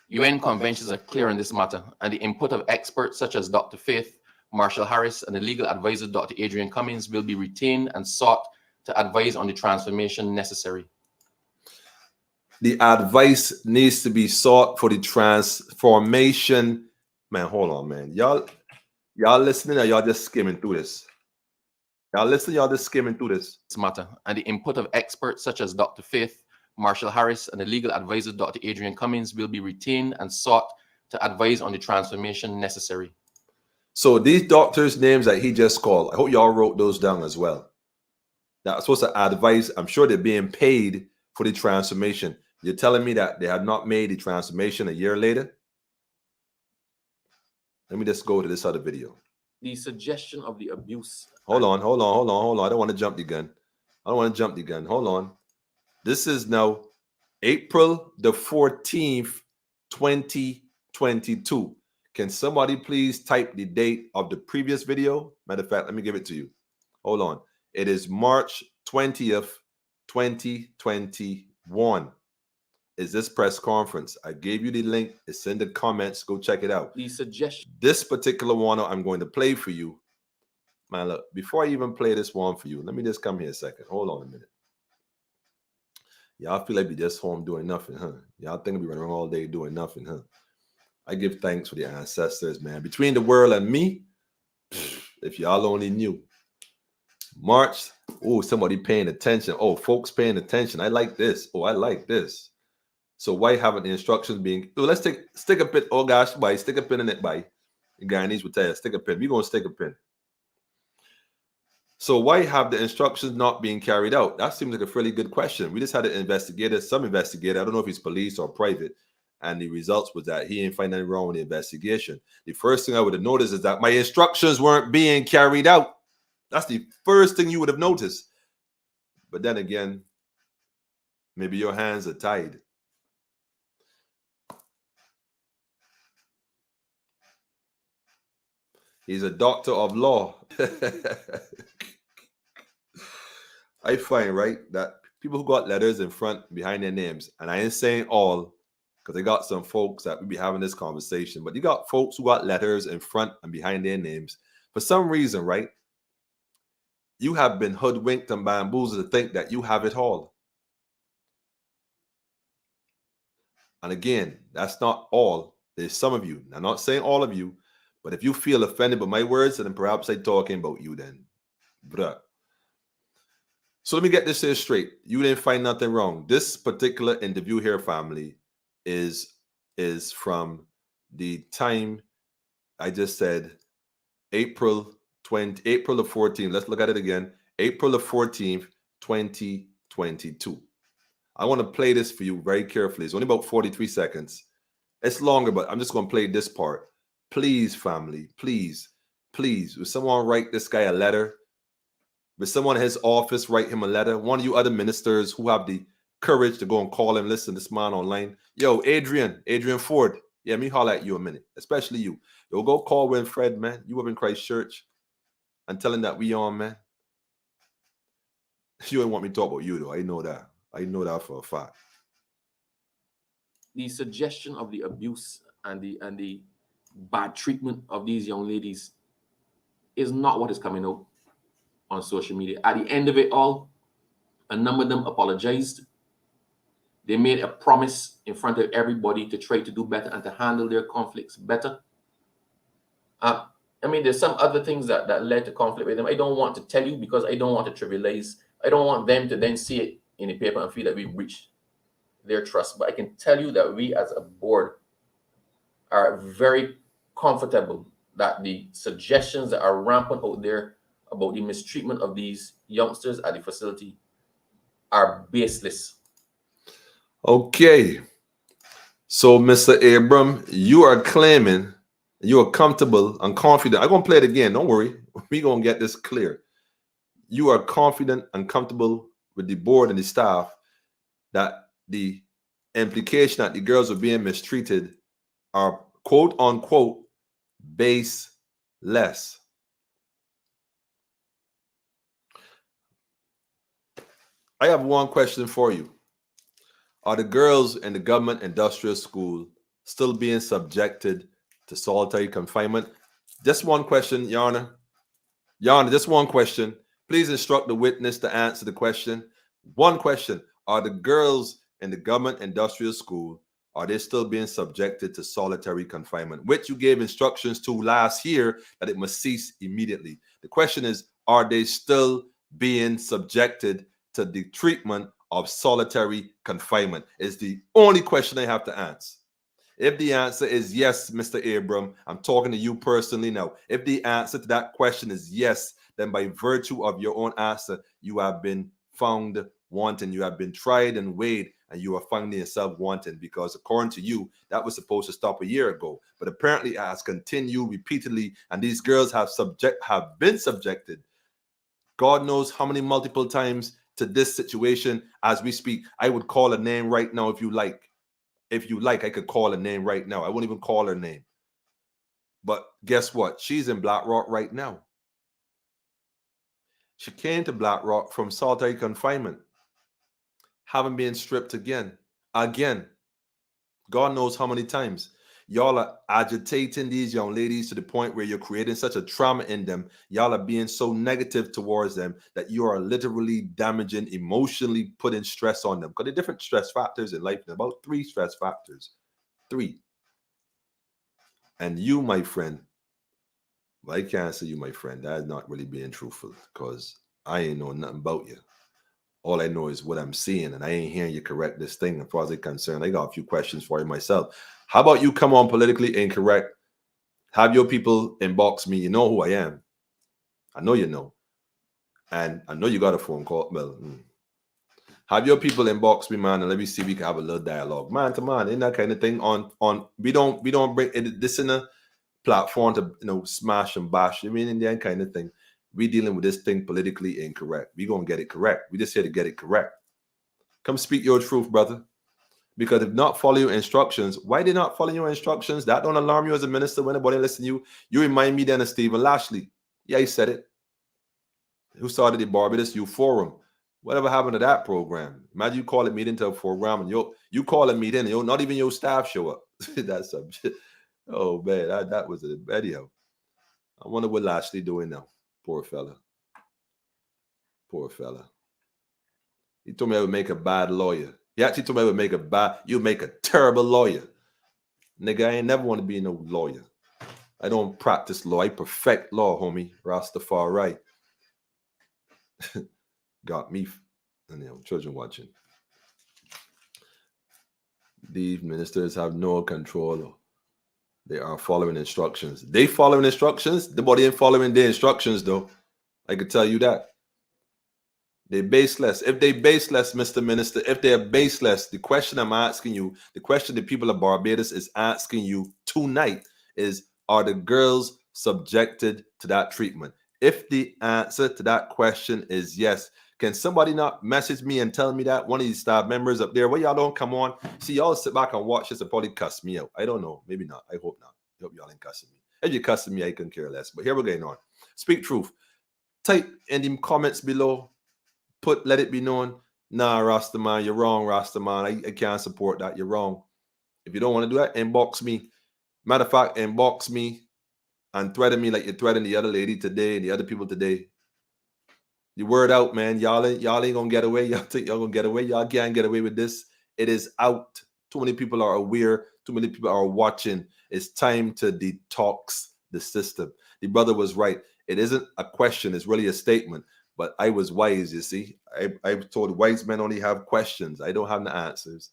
UN conventions are clear on this matter, and the input of experts such as Dr. Faith Marshall Harris and the legal advisor Dr. Adrian Cummings will be retained and sought to advise on the transformation necessary. The advice needs to be sought for the transformation. Man, hold on, man. Y'all listening or y'all just skimming through this? Y'all listen, y'all just skimming through this matter, and the input of experts such as Dr. Faith Marshall Harris and the legal advisor Dr. Adrian Cummings will be retained and sought to advise on the transformation necessary. So these doctors' names that he just called, I hope y'all wrote those down as well. That's supposed to advise. I'm sure they're being paid for the transformation. You're telling me that they have not made the transformation a year later? Let me just go to this other video. The suggestion of the abuse. Hold on. I don't want to jump the gun. Hold on. This is now April the 14th, 2022. Can somebody please type the date of the previous video? Matter of fact, let me give it to you. Hold on. It is March 20th, 2021. Is this press conference? I gave you the link. It's in the comments. Go check it out. The suggestion. This particular one I'm going to play for you. Man, look, before I even play this one for you, let me just come here a second. Hold on a minute. Y'all feel like we just home doing nothing, huh? Y'all think we running around all day doing nothing, huh? I give thanks for the ancestors, man. Between the world and me, if y'all only knew. March, oh, somebody paying attention. Oh, folks paying attention. I like this. Oh, I like this. So why haven't the instructions being? Oh, let's stick a pin. Oh gosh, by stick a pin in it, by. The Guyanese would tell you, stick a pin. We're gonna stick a pin. So why have the instructions not being carried out? That seems like a fairly good question. We just had an investigator, some investigator. I don't know if he's police or private. And the results was that he ain't find anything wrong with the investigation. The first thing I would have noticed is that my instructions weren't being carried out. That's the first thing you would have noticed. But then again, maybe your hands are tied. He's a doctor of law. I find, right, that people who got letters in front behind their names, and I ain't saying all, because I got some folks that we be having this conversation, but you got folks who got letters in front and behind their names. For some reason, right, you have been hoodwinked and bamboozled to think that you have it all. And again, that's not all. There's some of you. I'm not saying all of you, but if you feel offended by my words, then perhaps I'm talking about you then. Bruh. So let me get this here straight. You didn't find nothing wrong. This particular interview here, family, is from the time I just said, April the 14th. Let's look at it again. April the 14th, 2022. I want to play this for you very carefully. It's only about 43 seconds. It's longer, but I'm just going to play this part. Please, family, please, will someone write this guy a letter? Will someone in his office write him a letter? One of you other ministers who have the courage to go and call him, listen, this man online. Yo, Adrian Ford. Yeah, me holler at you a minute, especially you. Yo, go call Winfred, man. You up in Christchurch and tell him that we on, man. You don't want me to talk about you, though. I know that. I know that for a fact. the suggestion of the abuse and the bad treatment of these young ladies is not what is coming out on social media. At the end of it all, a number of them apologized. They made a promise in front of everybody to try to do better and to handle their conflicts better. I mean, there's some other things that led to conflict with them. I don't want to tell you because I don't want to trivialize. I don't want them to then see it in the paper and feel that we've breached their trust. But I can tell you that we as a board are very comfortable that the suggestions that are rampant out there about the mistreatment of these youngsters at the facility are baseless. Okay. So, Mr. Abram, you are claiming you are comfortable and confident. I'm going to play it again. Don't worry. We're going to get this clear. You are confident and comfortable with the board and the staff that the implication that the girls are being mistreated are quote unquote baseless. I have one question for you. Are the girls in the government industrial school still being subjected to solitary confinement? Just one question, Your Honor. Your Honor, just one question. Please instruct the witness to answer the question. One question. Are the girls in the government industrial school, are they still being subjected to solitary confinement, which you gave instructions to last year that it must cease immediately? The question is, are they still being subjected to the treatment of solitary confinement? Is the only question I have to answer. If the answer is yes, Mr. Abram, I'm talking to you personally now. If the answer to that question is yes, then by virtue of your own answer, you have been found wanting. You have been tried and weighed, and you are finding yourself wanting, because according to you, that was supposed to stop a year ago. But apparently it has continued repeatedly, and these girls have been subjected, God knows how many multiple times, to this situation as we speak. I would call a name right now if you like. If you like, I could call a name right now. I won't even call her name. But guess what? She's in Black Rock right now. She came to Black Rock from solitary confinement, having been stripped again. God knows how many times. Y'all are agitating these young ladies to the point where you're creating such a trauma in them. Y'all are being so negative towards them that you are literally damaging, emotionally putting stress on them. Because there are different stress factors in life. There's about 3 stress factors. 3. And you, my friend, well, I can't say you, my friend. That is not really being truthful, because I ain't know nothing about you. All I know is what I'm seeing, and I ain't hearing you correct this thing. As far as I'm concerned, I got a few questions for you myself. How about you come on Politically Incorrect? Have your people inbox me. You know who I am. I know you know. And I know you got a phone call. Well, have your people inbox me, man, and let me see if we can have a little dialogue. Man to man, ain't that kind of thing on we don't bring this in a platform to smash and bash. I mean, in that kind of thing. We dealing with this thing politically incorrect. We gonna get it correct. We just here to get it correct. Come speak your truth, brother. Because if not follow your instructions, why they not follow your instructions? That don't alarm you as a minister when anybody listen to you. You remind me then of Stephen Lashley. Yeah, he said it. Who started the Barbados Youth Forum? Whatever happened to that program? Imagine you call a meeting to a program and you call a meeting and not even your staff show up. That's a oh man, that was a video. I wonder what Lashley doing now. Poor fella. Poor fella. He told me I would make a bad lawyer. He actually told me I would make you make a terrible lawyer. Nigga, I ain't never want to be no lawyer. I don't practice law. I perfect law, homie. Rastafari. Got me. And children watching. These ministers have no control. They are following instructions. They following instructions. The body ain't following their instructions, though. I could tell you that. They baseless. If they baseless, Mr. Minister, if they're baseless, the question I'm asking you, the question the people of Barbados is asking you tonight is, are the girls subjected to that treatment? If the answer to that question is yes, can somebody not message me and tell me that? One of these staff members up there, well, y'all don't come on. See, y'all sit back and watch this and probably cuss me out. I don't know. Maybe not. I hope not. I hope y'all ain't cussing me. If you're cussing me, I couldn't care less. But here we're going on. Speak truth. Type in the comments below. Let it be known. Nah, Rastaman, you're wrong, Rastaman. I can't support that. You're wrong. If you don't want to do that, inbox me. Matter of fact, inbox me and threaten me like you threatened the other lady today and the other people today. The word out, man. Y'all ain't gonna get away. Y'all think y'all gonna get away? Y'all can't get away with this. It is out. Too many people are aware. Too many people are watching. It's time to detox the system. The brother was right. It isn't a question. It's really a statement. But I was wise. You see, I told wise men only have questions. I don't have the answers.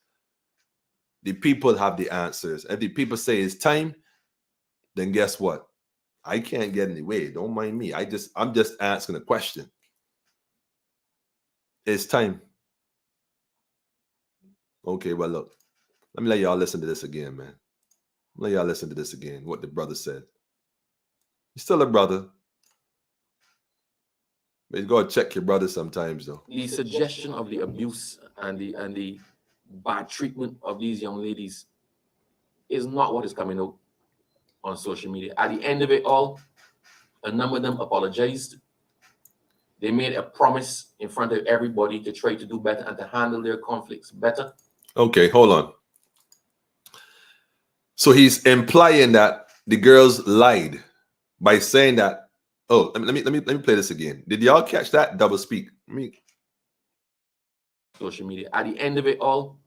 The people have the answers. If the people say it's time, then guess what? I can't get in the way. Don't mind me. I'm just asking a question. It's time. Okay, well, look. Let me let y'all listen to this again, man. Let y'all listen to this again, what the brother said. He's still a brother. But you gotta check your brother sometimes, though. The suggestion of the abuse and the bad treatment of these young ladies is not what is coming out on social media. At the end of it all, a number of them apologized. They made a promise in front of everybody to try to do better and to handle their conflicts better. Okay, hold on. So he's implying that the girls lied by saying that. Oh, let me play this again. Did y'all catch that double speak? Social media. At the end of it all,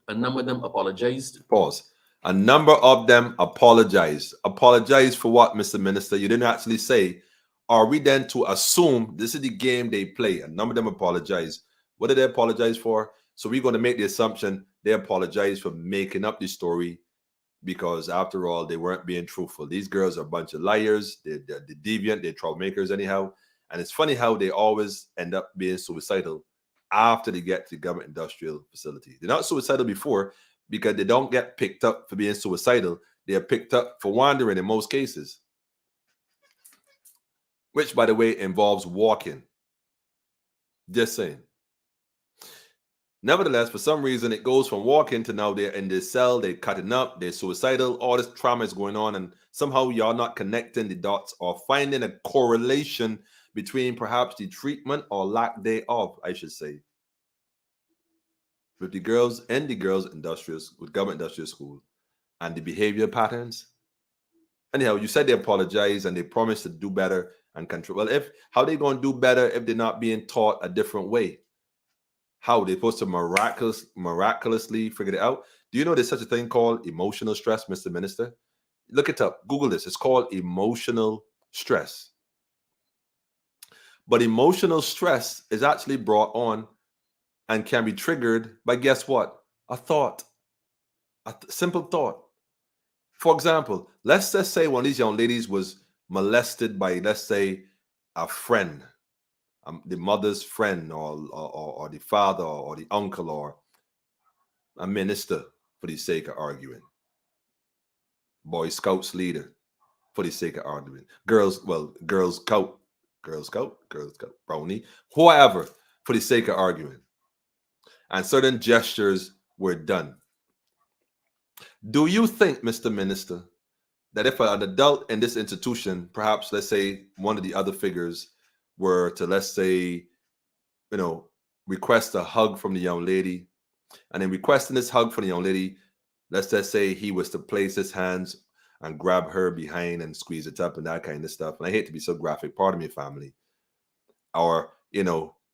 a number of them apologized. Pause. A number of them apologized. Apologize for what, Mr. Minister? You didn't actually say. Are we then to assume this is the game they play? A number of them apologize. What did they apologize for? So we're going to make the assumption they apologize for making up the story because, after all, they weren't being truthful. These girls are a bunch of liars. They're deviant. They're troublemakers anyhow. And it's funny how they always end up being suicidal after they get to the government industrial facility. They're not suicidal before because they don't get picked up for being suicidal. They are picked up for wandering in most cases, which, by the way, involves walking. Just saying. Nevertheless, for some reason, it goes from walking to now they're in this cell, they're cutting up, they're suicidal, all this trauma is going on, and somehow y'all not connecting the dots or finding a correlation between perhaps the treatment or lack thereof, I should say, with the girls and the girls' with government industrial school and the behavior patterns. Anyhow, you said they apologize and they promised to do better and control. Well, how they going to do better if they're not being taught a different way? How they're supposed to miraculously figure it out? Do you know there's such a thing called emotional stress, Mr. Minister? Look it up. Google this. It's called emotional stress. But emotional stress is actually brought on and can be triggered by, guess what? A thought. A simple thought. For example, let's just say one of these young ladies was molested by, let's say, a friend. The mother's friend or the father or the uncle or a minister, for the sake of arguing. Boy Scouts leader, for the sake of arguing. Girl Scout, brownie, whoever, for the sake of arguing. And certain gestures were done. Do you think, Mr. Minister, that if an adult in this institution, perhaps, let's say, one of the other figures were to, let's say, request a hug from the young lady, and in requesting this hug from the young lady, let's just say he was to place his hands and grab her behind and squeeze it up and that kind of stuff. And I hate to be so graphic, pardon me, family. Or,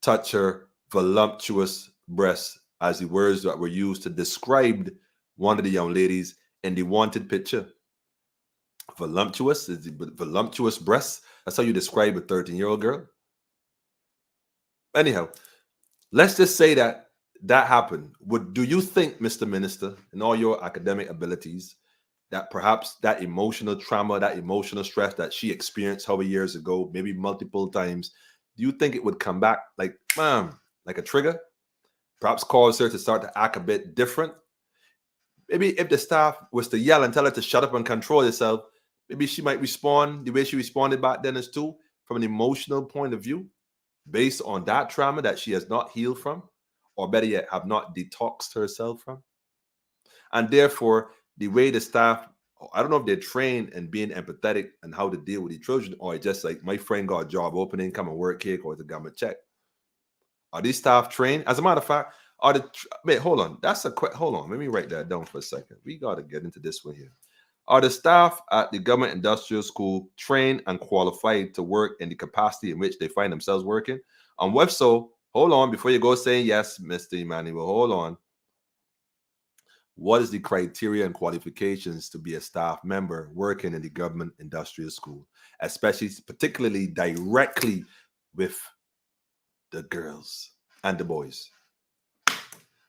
touch her voluptuous breasts, as the words that were used to describe one of the young ladies in the wanted picture. Voluptuous is the voluptuous breasts. That's how you describe a 13-year-old girl. Anyhow, let's just say that happened. Do you think, Mr. Minister, in all your academic abilities, that perhaps that emotional trauma, that emotional stress that she experienced however years ago, maybe multiple times, do you think it would come back like a trigger? Perhaps cause her to start to act a bit different? Maybe if the staff was to yell and tell her to shut up and control herself, maybe she might respond the way she responded back then as too, from an emotional point of view, based on that trauma that she has not healed from, or better yet, have not detoxed herself from. And therefore, the way the staff, I don't know if they're trained in being empathetic and how to deal with the children, or it's just like, my friend got a job opening, come and work here, or it's a government check. Are these staff trained? As a matter of fact, Wait, hold on. Hold on. Let me write that down for a second. We got to get into this one here. Are the staff at the government industrial school trained and qualified to work in the capacity in which they find themselves working? And if so, hold on before you go saying yes, Mr. Emmanuel. Hold on. What is the criteria and qualifications to be a staff member working in the government industrial school, especially particularly directly with the girls and the boys?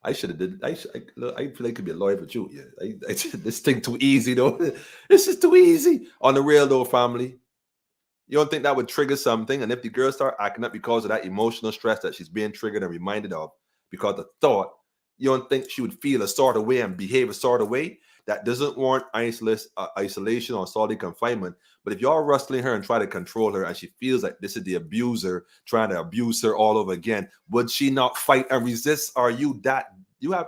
I should have did. I feel like I could be a lawyer for you. Yeah, this thing too easy though. This is too easy on the real though, family. You don't think that would trigger something? And if the girl start acting up because of that emotional stress that she's being triggered and reminded of, because of thought, you don't think she would feel a sort of way and behave a sort of way? That doesn't warrant isolation or solitary confinement. But if y'all rustling her and try to control her and she feels like this is the abuser trying to abuse her all over again, would she not fight and resist? Are you that? You have...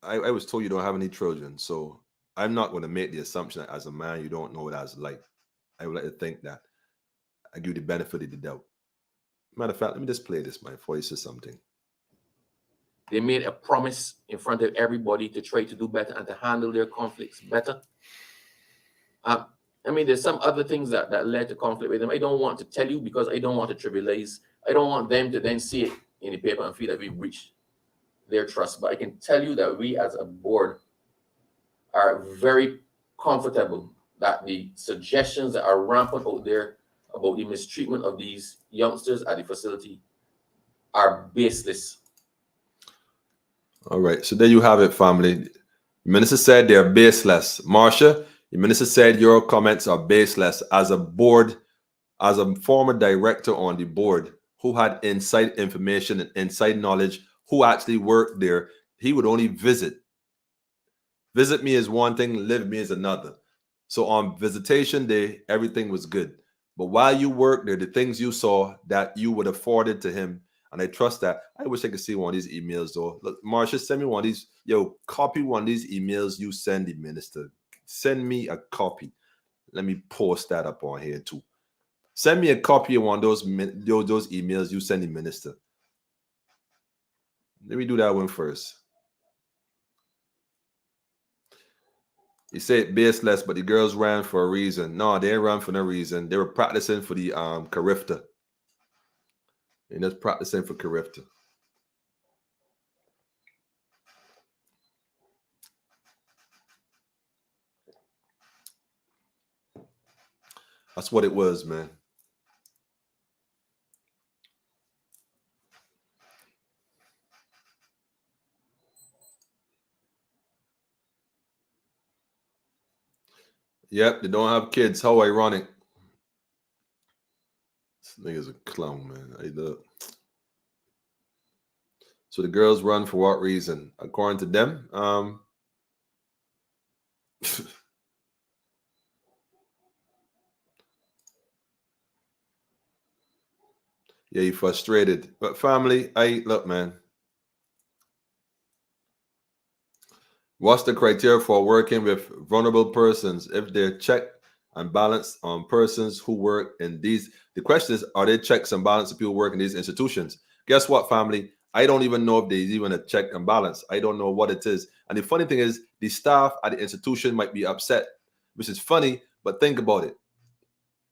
I was told you don't have any children, so I'm not going to make the assumption that as a man you don't know what that's like. I would like to think that. I give you the benefit of the doubt. Matter of fact, let me just play this, man, before you say something. They made a promise in front of everybody to try to do better and to handle their conflicts better. I mean, there's some other things that led to conflict with them. I don't want to tell you because I don't want to trivialize. I don't want them to then see it in the paper and feel that we breached their trust. But I can tell you that we as a board are very comfortable that the suggestions that are rampant out there about the mistreatment of these youngsters at the facility are baseless. All right, so there you have it, family. The minister said they're baseless. Marsha, the minister said your comments are baseless. As a board, as a former director on the board who had inside information and inside knowledge, who actually worked there, he would only visit. Visit me is one thing, live me is another. So on visitation day, everything was good. But while you worked there, the things you saw that you would have forwarded to him, and I trust that. I wish I could see one of these emails though. Look, Marsha, send me one of these. Yo, copy one of these emails you send the minister. Send me a copy. Let me post that up on here too. Send me a copy of one of those emails you send the minister. Let me do that one first. You say it baseless, but the girls ran for a reason. No, they didn't run for no reason. They were practicing for the Karifta. And just practicing for Karifta. That's what it was, man. Yep, they don't have kids. How ironic. This nigga's a clown, man. Hey, look. So the girls run for what reason? According to them, yeah, you frustrated. But family, look, man. What's the criteria for working with vulnerable persons? If they're check and balance on persons who work in these, the question is, are there checks and balance of people working in these institutions? Guess what, family? I don't even know if there's even a check and balance. I don't know what it is. And the funny thing is, the staff at the institution might be upset, which is funny, but think about it.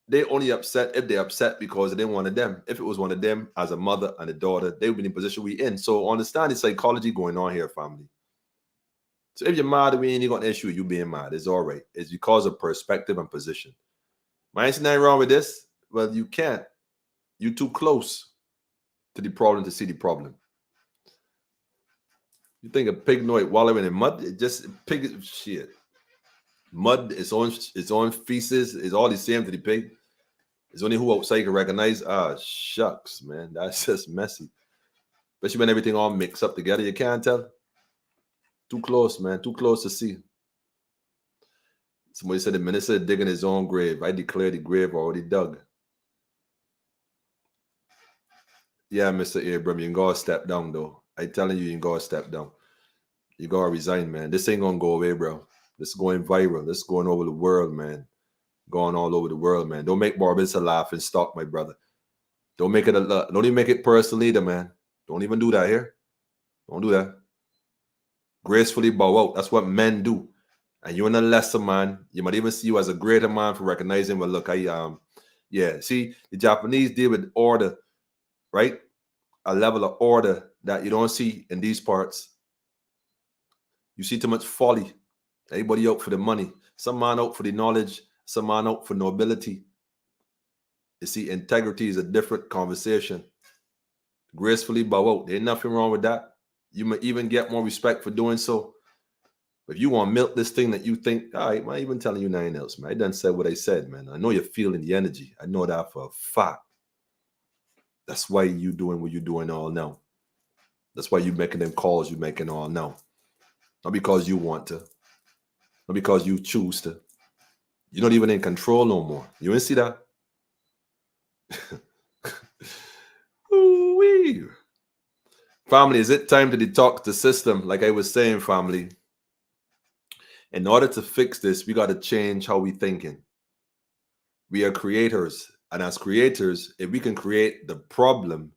They only upset if they're upset because they didn't want them. If it was one of them as a mother and a daughter, they would be in the position we in. So understand the psychology going on here, family. So if you're mad at me and you got an issue with you being mad, it's all right. It's because of perspective and position. Might ain't nothing wrong with this. Well, you can't. You're too close to the problem to see the problem. You think a pig know it wallowing in mud? It just pig shit. Mud, its own feces is all the same to the pig. It's only who outside can recognize. Ah, shucks, man. That's just messy. Especially when everything all mixed up together. You can't tell. Too close, man. Too close to see. Somebody said the minister digging his own grave. I declare the grave already dug. Yeah, Mr. Abram, you can go step down, though. I telling you, you can go step down. You gotta resign, man. This ain't gonna go away, bro. This is going viral. This is going over the world, man. going all over the world, man. Don't make Barbados a laughing stock, my brother. Don't make it don't even make it personal either, man. Don't even do that here. Don't do that. Gracefully bow out. That's what men do. And you're in a lesser man. You might even see you as a greater man for recognizing, well, look, yeah, see, the Japanese deal with order, right? A level of order that you don't see in these parts. You see too much folly. Everybody out for the money. Some man out for the knowledge. Some man out for nobility. You see, integrity is a different conversation. Gracefully bow out. There ain't nothing wrong with that. You may even get more respect for doing so. If you want to milk this thing that you think, all right, man, even telling you nothing else, man. I done said what I said, man. I know you're feeling the energy. I know that for a fact. That's why you doing what you're doing all now. That's why you making them calls you making all now. Not because you want to. Not because you choose to. You're not even in control no more. You didn't see that? Ooh-wee. Family, is it time to detox the system? Like I was saying, family, in order to fix this, we got to change how we thinking. We are creators. And as creators, if we can create the problem,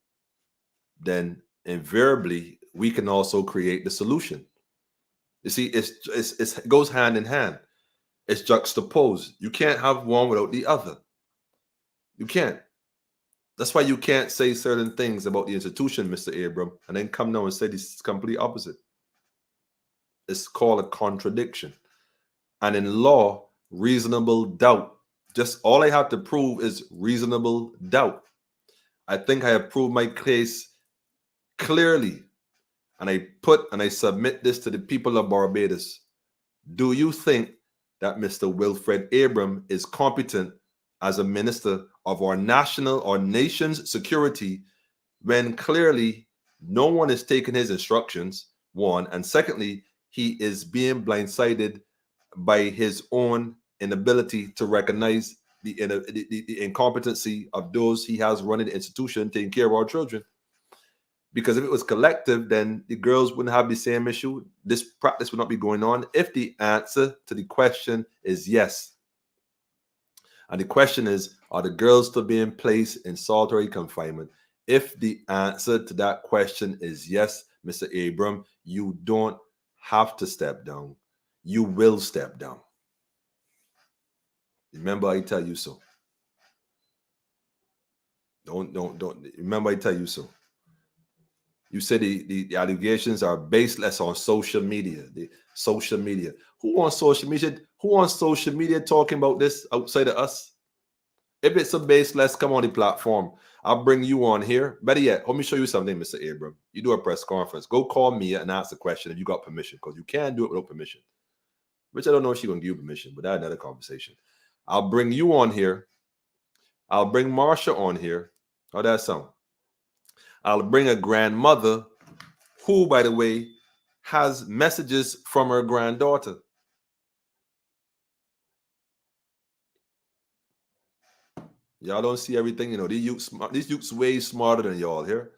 then invariably we can also create the solution. You see, it goes hand in hand. It's juxtaposed. You can't have one without the other. You can't. That's why you can't say certain things about the institution, Mr. Abram, and then come now and say this is complete opposite. It's called a contradiction. And in law, reasonable doubt. Just all I have to prove is reasonable doubt. I think I have proved my case clearly. And I submit this to the people of Barbados. Do you think that Mr. Wilfred Abram is competent as a minister of our nation's security when clearly no one is taking his instructions, one, and secondly, he is being blindsided by his own inability to recognize the incompetency of those he has running the institution, taking care of our children. Because if it was collective, then the girls wouldn't have the same issue. This practice would not be going on if the answer to the question is yes. And the question is, are the girls still being placed in solitary confinement? If the answer to that question is yes, Mr. Abram, you don't have to step down. You will step down. Remember, I tell you so. Don't. Remember, I tell you so. You said the allegations are baseless on social media. The social media. Who on social media? Who on social media talking about this outside of us? If it's a baseless, come on the platform. I'll bring you on here. Better yet, let me show you something, Mr. Abram. You do a press conference. Go call me and ask the question if you got permission, because you can't do it without permission. Which I don't know if she's gonna give you permission, but that's another conversation. I'll bring you on here. I'll bring Marsha on here. How that sound? I'll bring a grandmother who, by the way, has messages from her granddaughter. Y'all don't see everything, you know. These youths way smarter than y'all here.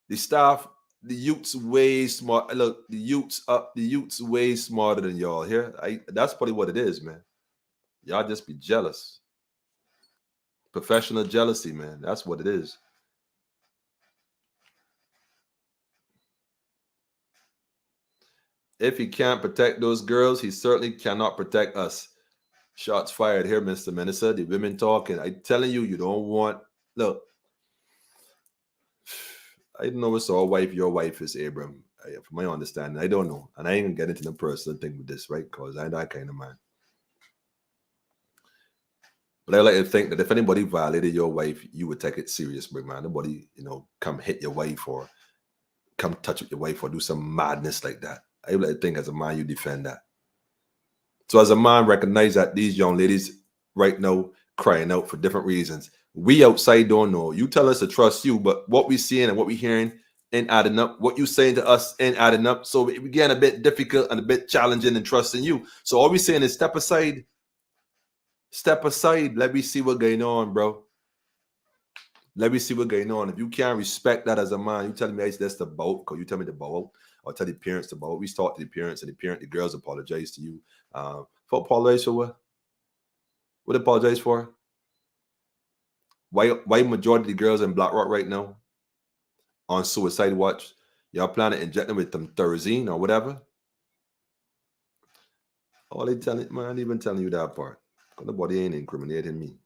The staff, the youths way smart. Look, the youths way smarter than y'all here. That's probably what it is, man. Y'all just be jealous. Professional jealousy, man. That's what it is. If he can't protect those girls, he certainly cannot protect us. Shots fired here, Mr. Minister. The women talking. I'm telling you, you don't want. Look, I don't know what's your wife is, Abram. From my understanding, I don't know. And I ain't gonna get into the personal thing with this, right? Because I'm that kind of man. But I like to think that if anybody violated your wife, you would take it serious, big man. Nobody, come hit your wife or come touch with your wife or do some madness like that. I like to think as a man, you defend that. So as a man, recognize that these young ladies right now crying out for different reasons. We outside don't know. You tell us to trust you, but what we seeing and what we hearing ain't adding up. What you saying to us ain't adding up. So it began a bit difficult and a bit challenging in trusting you. So all we saying is step aside. Step aside. Let me see what's going on, bro. Let me see what's going on. If you can't respect that as a man, you telling me that's the boat, because you tell me the boat. Or tell the parents to boat. We talk to the parents, and the girls apologize to you. For apologize for what? What they apologize for? Why majority of the girls in Black Rock right now on suicide watch? Y'all plan to inject them with them Thursine or whatever? All they telling, man, I ain't even telling you that part. Because nobody ain't incriminating me.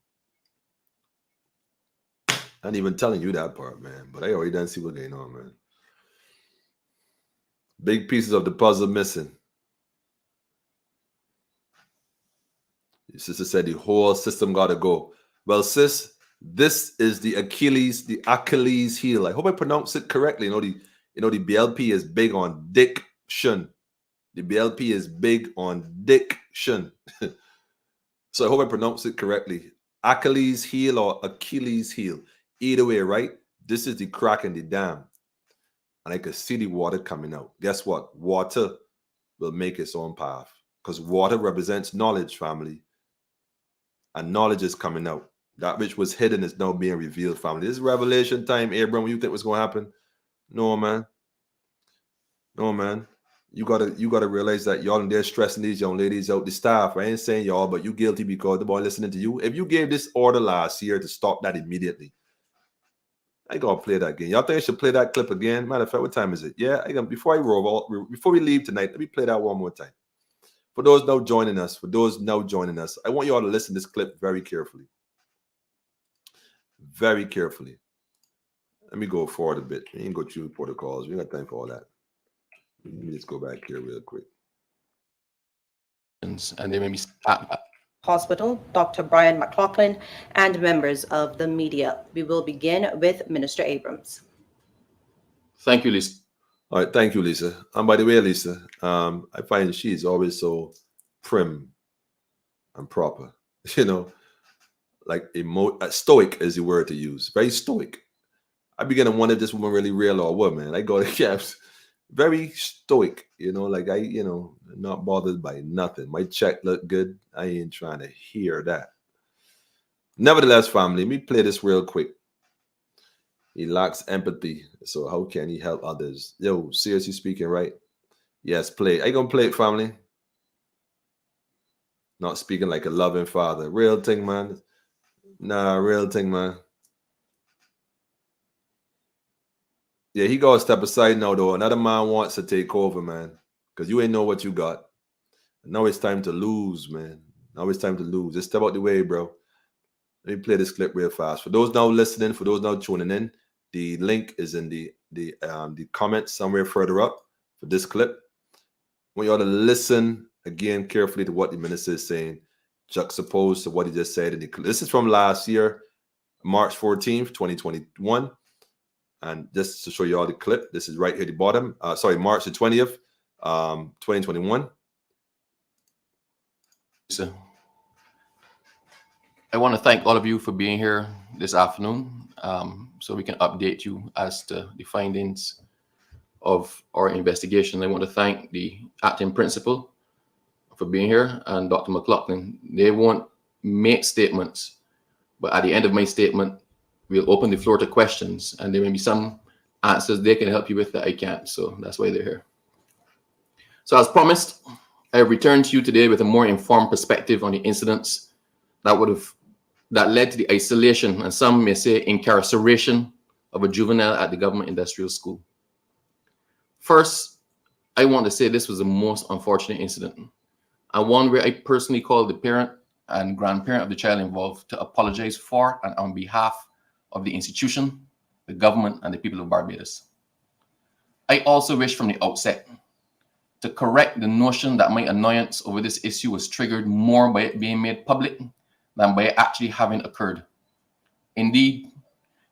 I ain't even telling you that part, man. But I already done see what's going on, man. Big pieces of the puzzle missing. Your sister said the whole system got to go. Well, sis, this is the Achilles heel. I hope I pronounce it correctly. The BLP is big on diction. The BLP is big on diction. So I hope I pronounce it correctly. Achilles heel or Achilles heel. Either way, right? This is the crack in the dam. And I can see the water coming out. Guess what? Water will make its own path. Because water represents knowledge, family. And knowledge is coming out. That which was hidden is now being revealed, family. This is revelation time, Abraham. What you think was going to happen? No, man. No, man. You gotta realize that y'all in there stressing these young ladies out. The staff, I ain't saying y'all, but you guilty because the boy listening to you. If you gave this order last year to stop that immediately, I gonna play that again. Y'all think I should play that clip again? Matter of fact, what time is it? Yeah, before we leave tonight, let me play that one more time. For those now joining us, I want you all to listen to this clip very carefully. Very carefully. Let me go forward a bit. We ain't go through protocols. We ain't got time for all that. Let me just go back here real quick. And they may be Hospital, Dr. Brian McLaughlin, and members of the media. We will begin with Minister Abrams. Thank you, Lisa. All right, thank you, Lisa. And by the way, Lisa, I find she's always so prim and proper. Like stoic is the word to use. Very stoic. I begin to wonder if this woman really real or what, man. I go to camps. Very stoic, not bothered by nothing. My check look good. I ain't trying to hear that. Nevertheless, family, let me play this real quick. He lacks empathy, so how can he help others? Yo, seriously speaking, right? Yes, play. Are you gonna play it, family? Not speaking like a loving father. Real thing, man. Nah, real thing, man. Yeah, he gotta step aside now, though. Another man wants to take over, man. Because you ain't know what you got. Now it's time to lose, man. Now it's time to lose. Just step out the way, bro. Let me play this clip real fast. For those now listening, for those now tuning in, the link is in the comments somewhere further up for this clip. I want you all to listen again carefully to what the minister is saying, juxtaposed to what he just said in the clip. This is from last year, March 14th, 2021. And just to show you all the clip, this is right here at the bottom. March the 20th, 2021. So, I want to thank all of you for being here this afternoon, so we can update you as to the findings of our investigation. I want to thank the acting principal for being here and Dr. McLaughlin. They won't make statements, but at the end of my statement, we'll open the floor to questions, and there may be some answers they can help you with that I can't. So that's why they're here. So as promised, I have returned to you today with a more informed perspective on the incidents that led to the isolation, and some may say incarceration, of a juvenile at the government industrial school. First, I want to say this was the most unfortunate incident, and one where I personally called the parent and grandparent of the child involved to apologize for and on behalf of the institution, the government, and the people of Barbados. I also wish from the outset to correct the notion that my annoyance over this issue was triggered more by it being made public than by it actually having occurred. Indeed,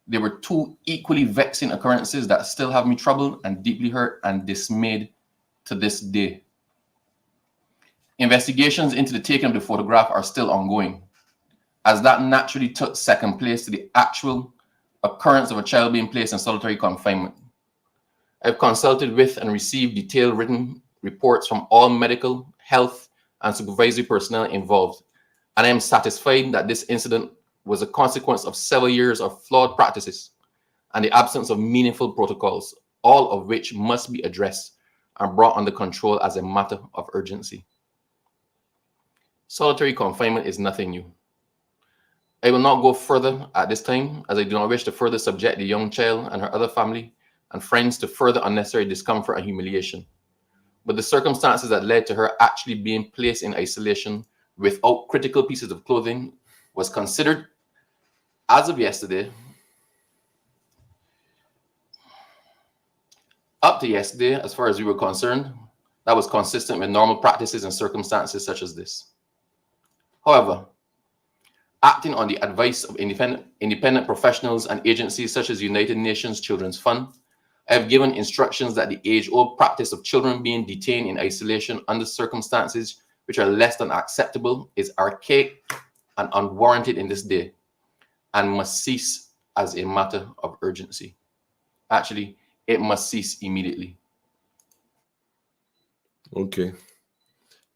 there were two equally vexing occurrences that still have me troubled and deeply hurt and dismayed to this day. Investigations into the taking of the photograph are still ongoing, as that naturally took second place to the actual occurrence of a child being placed in solitary confinement. I've consulted with and received detailed written reports from all medical, health, and supervisory personnel involved, and I am satisfied that this incident was a consequence of several years of flawed practices and the absence of meaningful protocols, all of which must be addressed and brought under control as a matter of urgency. Solitary confinement is nothing new. I will not go further at this time, as I do not wish to further subject the young child and her other family and friends to further unnecessary discomfort and humiliation. But the circumstances that led to her actually being placed in isolation without critical pieces of clothing was considered, as of yesterday, up to yesterday, as far as we were concerned, that was consistent with normal practices and circumstances such as this. However, acting on the advice of independent professionals and agencies such as United Nations Children's Fund, I have given instructions that the age-old practice of children being detained in isolation under circumstances which are less than acceptable is archaic and unwarranted in this day and must cease as a matter of urgency. Actually, it must cease immediately. Okay.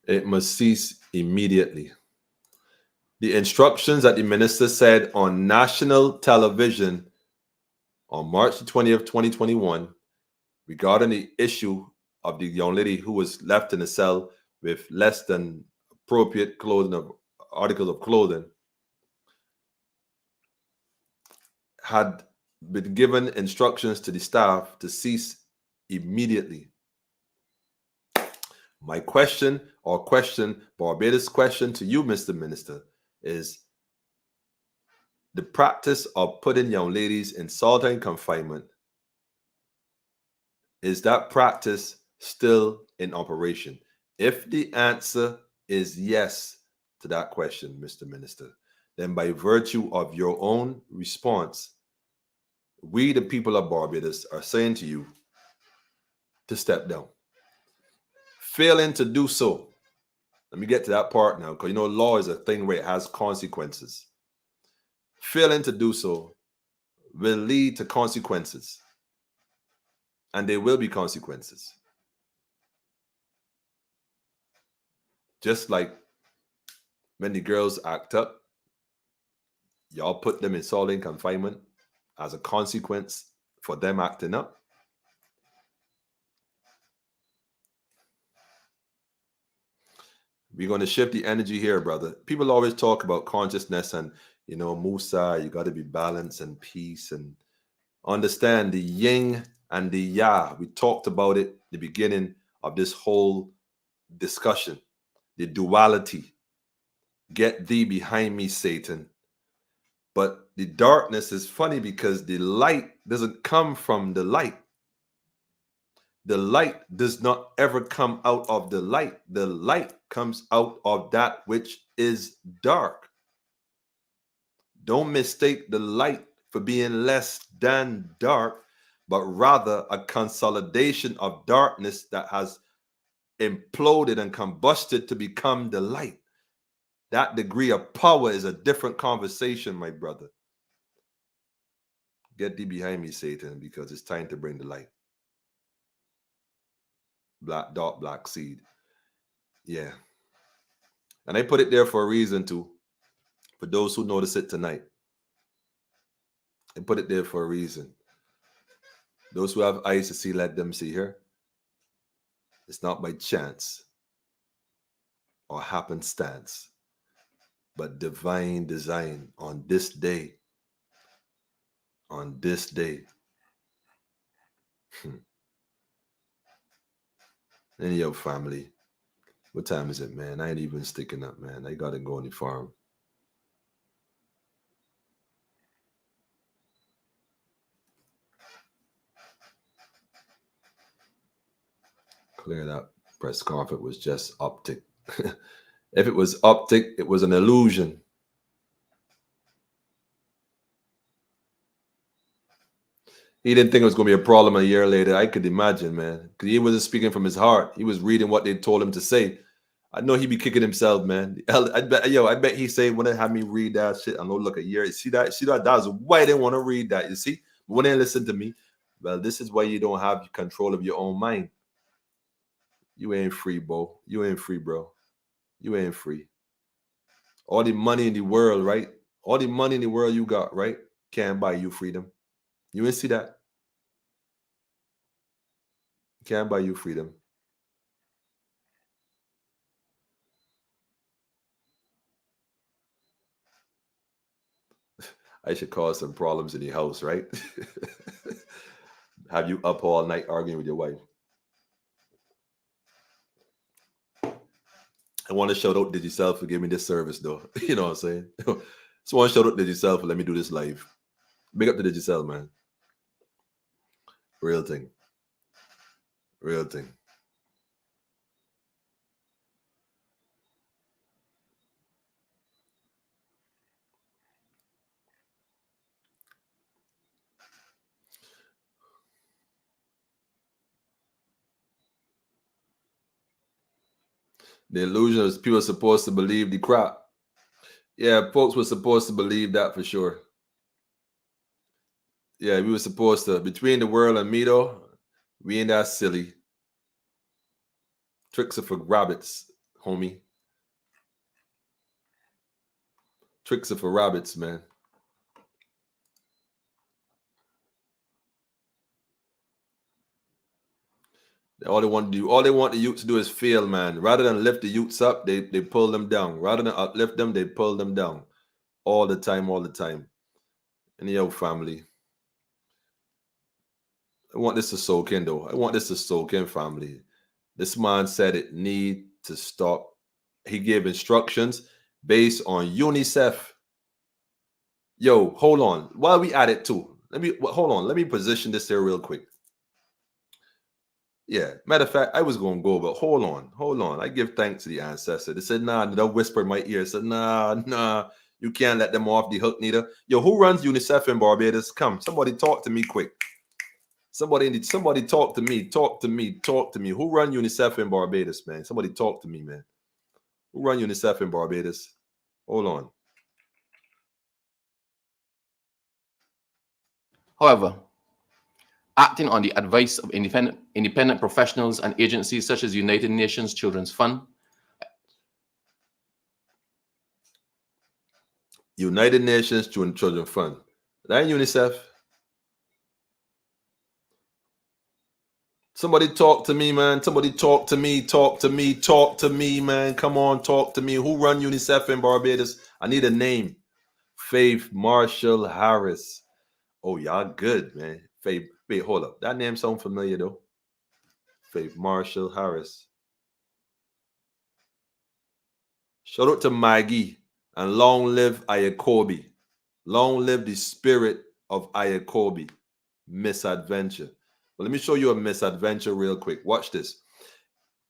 It must cease immediately. The instructions that the minister said on national television on March the 20th, 2021, regarding the issue of the young lady who was left in a cell with less than appropriate clothing of articles of clothing, had been given instructions to the staff to cease immediately. My question, Barbados' question to you, Mr. Minister, is the practice of putting young ladies in solitary confinement, is that practice still in operation? If the answer is yes to that question, Mr. Minister, then by virtue of your own response, we, the people of Barbados, are saying to you to step down. Failing to do so, let me get to that part now, because law is a thing where it has consequences. Failing to do so will lead to consequences, and there will be consequences. Just like when the girls act up, y'all put them in solitary confinement as a consequence for them acting up. We're going to shift the energy here, brother. People always talk about consciousness and, Musa, you got to be balanced and peace and understand the yin and the ya. We talked about it at the beginning of this whole discussion, the duality. Get thee behind me, Satan. But the darkness is funny because the light doesn't come from the light. The light does not ever come out of the light. The light comes out of that which is dark. Don't mistake the light for being less than dark, but rather a consolidation of darkness that has imploded and combusted to become the light. That degree of power is a different conversation, my brother. Get thee behind me, Satan, because it's time to bring the light. Black dot, black seed. Yeah. And I put it there for a reason too. For those who notice it tonight. I put it there for a reason. Those who have eyes to see, let them see here. It's not by chance or happenstance, but divine design on this day. On this day. And yo, family, what time is it, man? I ain't even sticking up, man. I gotta go on the farm. Clear that press conference was just optic. If it was optic, it was an illusion. He didn't think it was going to be a problem a year later. I could imagine, man, because he wasn't speaking from his heart. He was reading what they told him to say. I know he'd be kicking himself, man. I bet he say when they had me read that shit. I know, look, a year. See that? That's why I didn't want to read that. You see, but when they listen to me, well, this is why you don't have control of your own mind. You ain't free, Bo. You ain't free, bro. You ain't free. All the money in the world, right? All the money in the world you got, right? Can't buy you freedom. You ain't see that? Can't buy you freedom. I should cause some problems in the house, right? Have you up all night arguing with your wife? I want to shout out Did Yourself for giving me this service, though. You know what I'm saying? So I want to shout out Did Yourself for let me do this live. Big up to Did Yourself, man. Real thing. Real thing. The illusion is people are supposed to believe the crap. Yeah, folks were supposed to believe that for sure. Yeah, we were supposed to. Between the world and me, though, we ain't that silly. Tricks are for rabbits, homie. Tricks are for rabbits, man. All they want the youths to do is fail, man. Rather than lift the youths up, they pull them down. Rather than uplift them, they pull them down. All the time. And yo, family. I want this to soak in, though. I want this to soak in, family. This man said it need to stop. He gave instructions based on UNICEF. Yo, hold on. While we at it too, hold on. Let me position this here real quick. Yeah, matter of fact, I was gonna go, but hold on. I give thanks to the ancestor. They said, nah, they whispered in my ear. Said, nah, you can't let them off the hook, neither. Yo, who runs UNICEF in Barbados? Come, somebody talk to me quick. Somebody talk to me. Who run UNICEF in Barbados, man? Somebody talk to me, man. Who run UNICEF in Barbados? Hold on. However, acting on the advice of independent professionals and agencies such as United Nations Children's Fund, United Nations Children Fund. That ain't UNICEF. Somebody talk to me, man. Somebody talk to me, man. Come on, talk to me. Who run UNICEF in Barbados? I need a name. Faith Marshall Harris. Oh, y'all good, man. Faith, wait, hold up. That name sound familiar, though. Faith Marshall Harris. Shout out to Maggie and long live Ayakobi. Long live the spirit of Ayakobi. Misadventure. Well, let me show you a misadventure real quick. Watch this.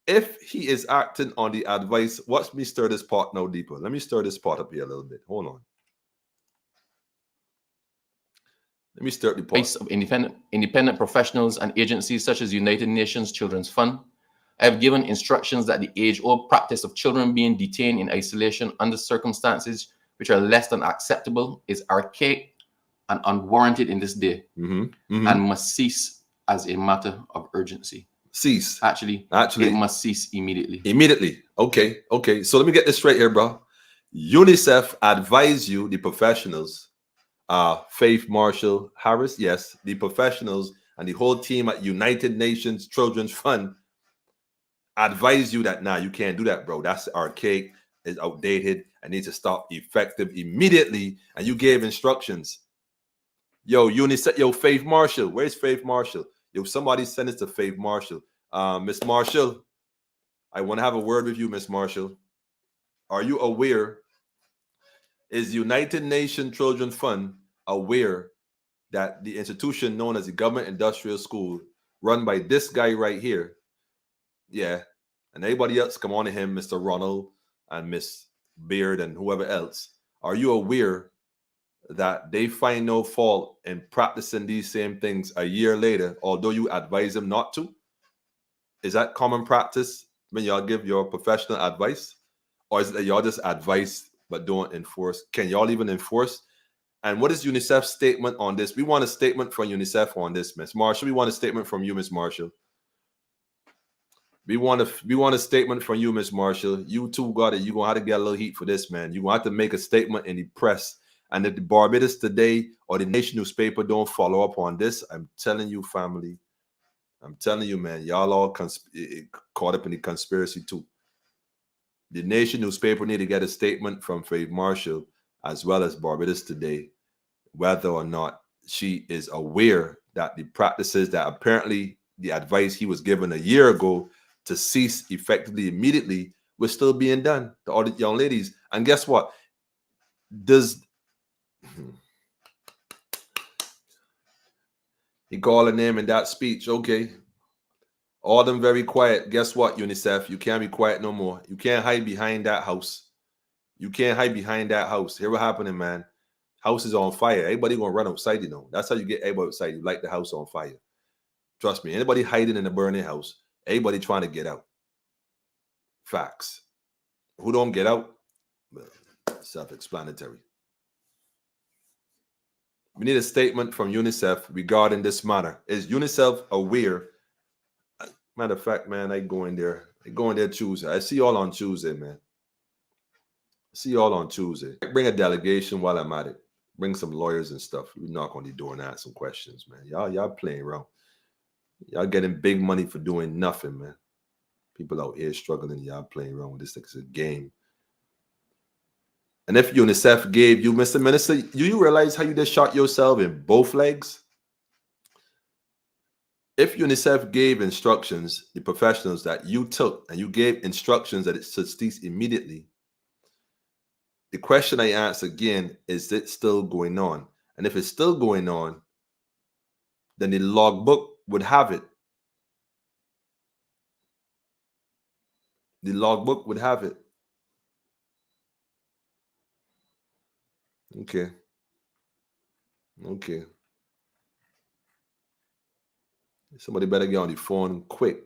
If he is acting on the advice, watch me stir this pot now deeper. Let me stir this pot up here a little bit. Hold on. Let me stir the pot. advice of independent professionals and agencies such as United Nations Children's Fund, I have given instructions that the age-old practice of children being detained in isolation under circumstances which are less than acceptable is archaic and unwarranted in this day, and must cease as a matter of urgency. Cease. Actually, it must cease immediately. Immediately. Okay. So let me get this straight here, bro. UNICEF advise you, the professionals, Faith Marshall Harris, yes, the professionals and the whole team at United Nations Children's Fund advise you that you can't do that, bro. That's archaic, is outdated, and needs to stop effective immediately. And you gave instructions. Yo, UNICEF, yo, Faith Marshall. Where's Faith Marshall? Yo, somebody send it to Faith Marshall. Miss Marshall, I want to have a word with you, Miss Marshall. Are you aware? Is United Nations Children's Fund aware that the institution known as the Government Industrial School, run by this guy right here, yeah, and anybody else come on to him, Mr. Ronald and Miss Beard and whoever else, are you aware that they find no fault in practicing these same things a year later, although you advise them not to? Is that common practice when y'all give your professional advice? Or is it that y'all just advise but don't enforce? Can y'all even enforce? And what is UNICEF's statement on this? We want a statement from UNICEF on this, Miss Marshall. We want a statement from you, Miss Marshall. We want a statement from you, Miss Marshall. You too got it. You're going to have to get a little heat for this, man. You're going to have to make a statement in the press. And if the Barbados Today or the Nation newspaper don't follow up on this, I'm telling you, family, I'm telling you, man, y'all all caught up in the conspiracy too. The Nation newspaper need to get a statement from Faith Marshall as well as Barbados Today. whether or not she is aware that the practices that apparently the advice he was given a year ago to cease effectively immediately was still being done to all the young ladies. And guess what? He called a name in that speech. Okay. All them very quiet. Guess what, UNICEF? You can't be quiet no more. You can't hide behind that house. You can't hide behind that house. Hear what happening, man. House is on fire. Everybody gonna run outside, you know. That's how you get everybody outside. You light the house on fire. Trust me. Anybody hiding in a burning house, everybody trying to get out. Facts. Who don't get out? Self-explanatory. We need a statement from UNICEF regarding this matter. Is UNICEF aware? Matter of fact, man, I go in there. Tuesday. I see y'all on Tuesday, man. See y'all on Tuesday. Bring a delegation while I'm at it. Bring some lawyers and stuff. We knock on the door and ask some questions, man. Y'all playing around. Y'all getting big money for doing nothing, man. People out here struggling. Y'all playing around with this. It's a game. And if UNICEF gave you, Mr. Minister, do you realize how you just shot yourself in both legs? If UNICEF gave instructions, the professionals that you took, and you gave instructions that it should cease immediately, the question I ask again, is it still going on? And if it's still going on, then the logbook would have it. The logbook would have it. Okay. Somebody better get on the phone quick.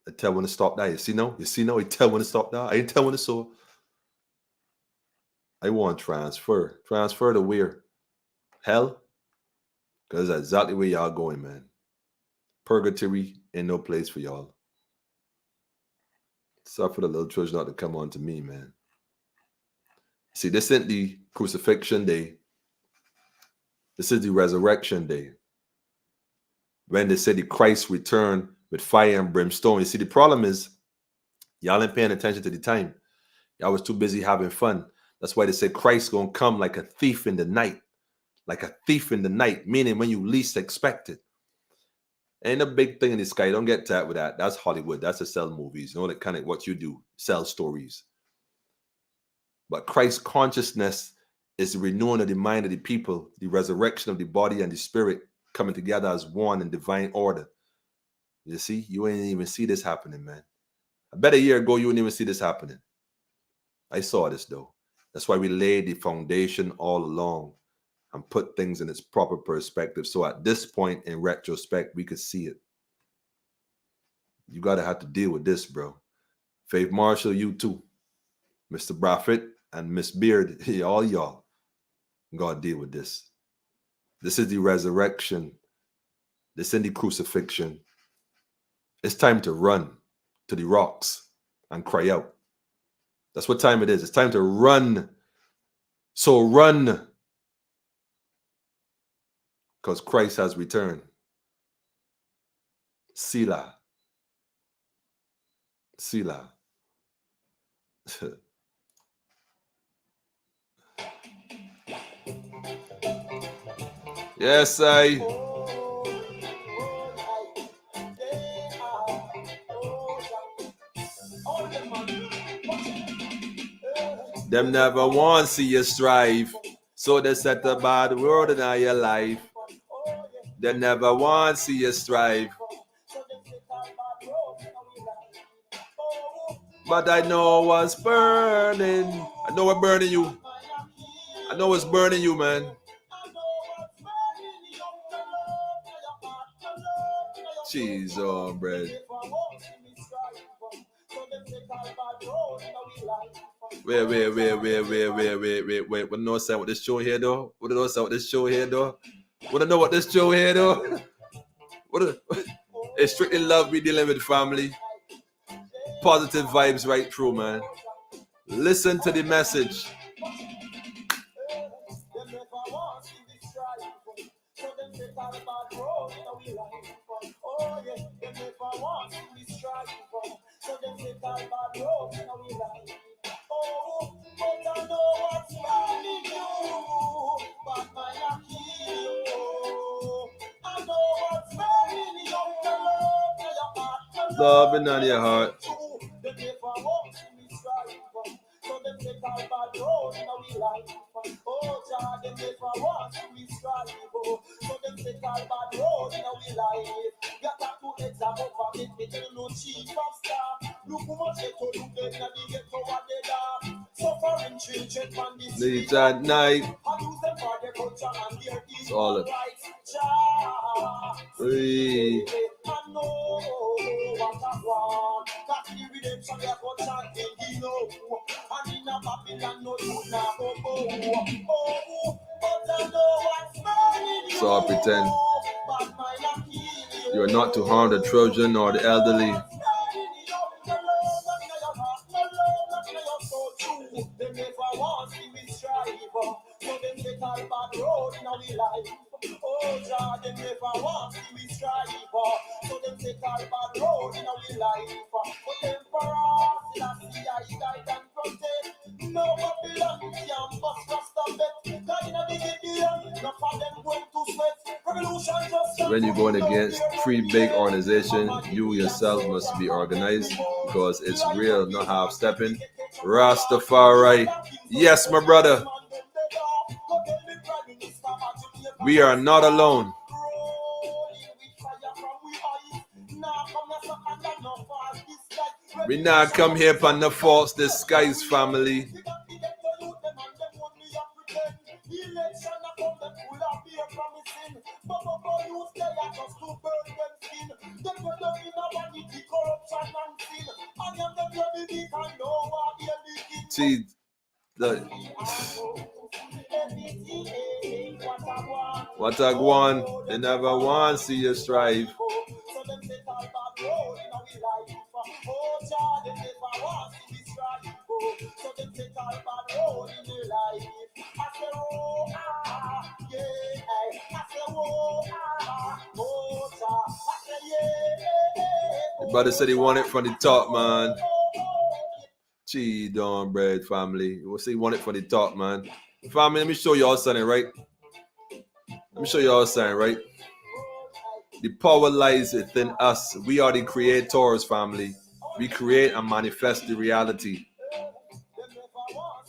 I tell when to stop that. You see now? I tell when to stop that. I ain't tell when to so. I want transfer. Transfer to where? Hell? Because that's exactly where y'all going, man. Purgatory ain't no place for y'all. Suffer the little children not to come on to me, man. See, this isn't the crucifixion day. This is the resurrection day. When they say the Christ returned with fire and brimstone. You see, the problem is y'all ain't paying attention to the time. Y'all was too busy having fun. That's why they say Christ gonna come like a thief in the night. Like a thief in the night, meaning when you least expect it. Ain't a big thing in the sky. Don't get tired with that. That's Hollywood. That's to sell movies. You know, that kind of what you do. Sell stories. But Christ's consciousness is the renewing of the mind of the people, the resurrection of the body and the spirit coming together as one in divine order. You see, you ain't even see this happening, man. I bet a year ago you wouldn't even see this happening. I saw this though. That's why we laid the foundation all along and put things in its proper perspective. So at this point, in retrospect, we could see it. You gotta have to deal with this, bro. Faith Marshall, you too. Mr. Braffett and Miss Beard, all y'all gotta deal with this. This is the resurrection. This is the crucifixion. It's time to run to the rocks and cry out. That's what time it is. It's time to run. So run. Because Christ has returned. Selah. Selah. Yes, Them never want see you strive. So they set a bad word in your life. They never want see you strive. But I know what's burning. I know what's burning you. I know what's burning you, man. Cheese on bread. Wait. What do I say with this show here, though? What do I say with this show here, though? What I know what this show here, though? It's strictly love we dealing with, family. Positive vibes right through, man. Listen to the message. love in on your heart. They never want me strive. So them take all bad road in our life. Oh, Jah, they never want me strive. So them take all bad road in our life. Got to exam over me tell no chief of staff. Look how much they told you then and they get to what they da. Suffering children on the street at night. and use them for their culture and their It's all equal it. rights. Jah, Free. I know what I want. That the redemption we are going chanting, you know. And in a Babylon, no you now go. Oh, but I know what's burning you. So I pretend But my lucky you. you are not to harm the children or the elderly. They never want see we strive, so them take all bad road in our life. Oh, Jah, they never want see we strive, so them take all bad road in our life. But them for us, see I died and protect. No Babylon can bust Rasta bet. God in a big Gideon, no for them going to sweat. Revolution just When you're going against three big organizations, you yourself must be organized because it's real, not half stepping. Rastafari. Yes, my brother. We are not alone. We not come here upon the false disguise, family. See, what I want, they never want see you strive. The brother said he wanted from the top, man. Cheese, dawn bread, family. We'll say he wanted from the top, man. Family, let me show y'all something, right? Let me show y'all something, right? The power lies within us. We are the creators, family. We create and manifest the reality.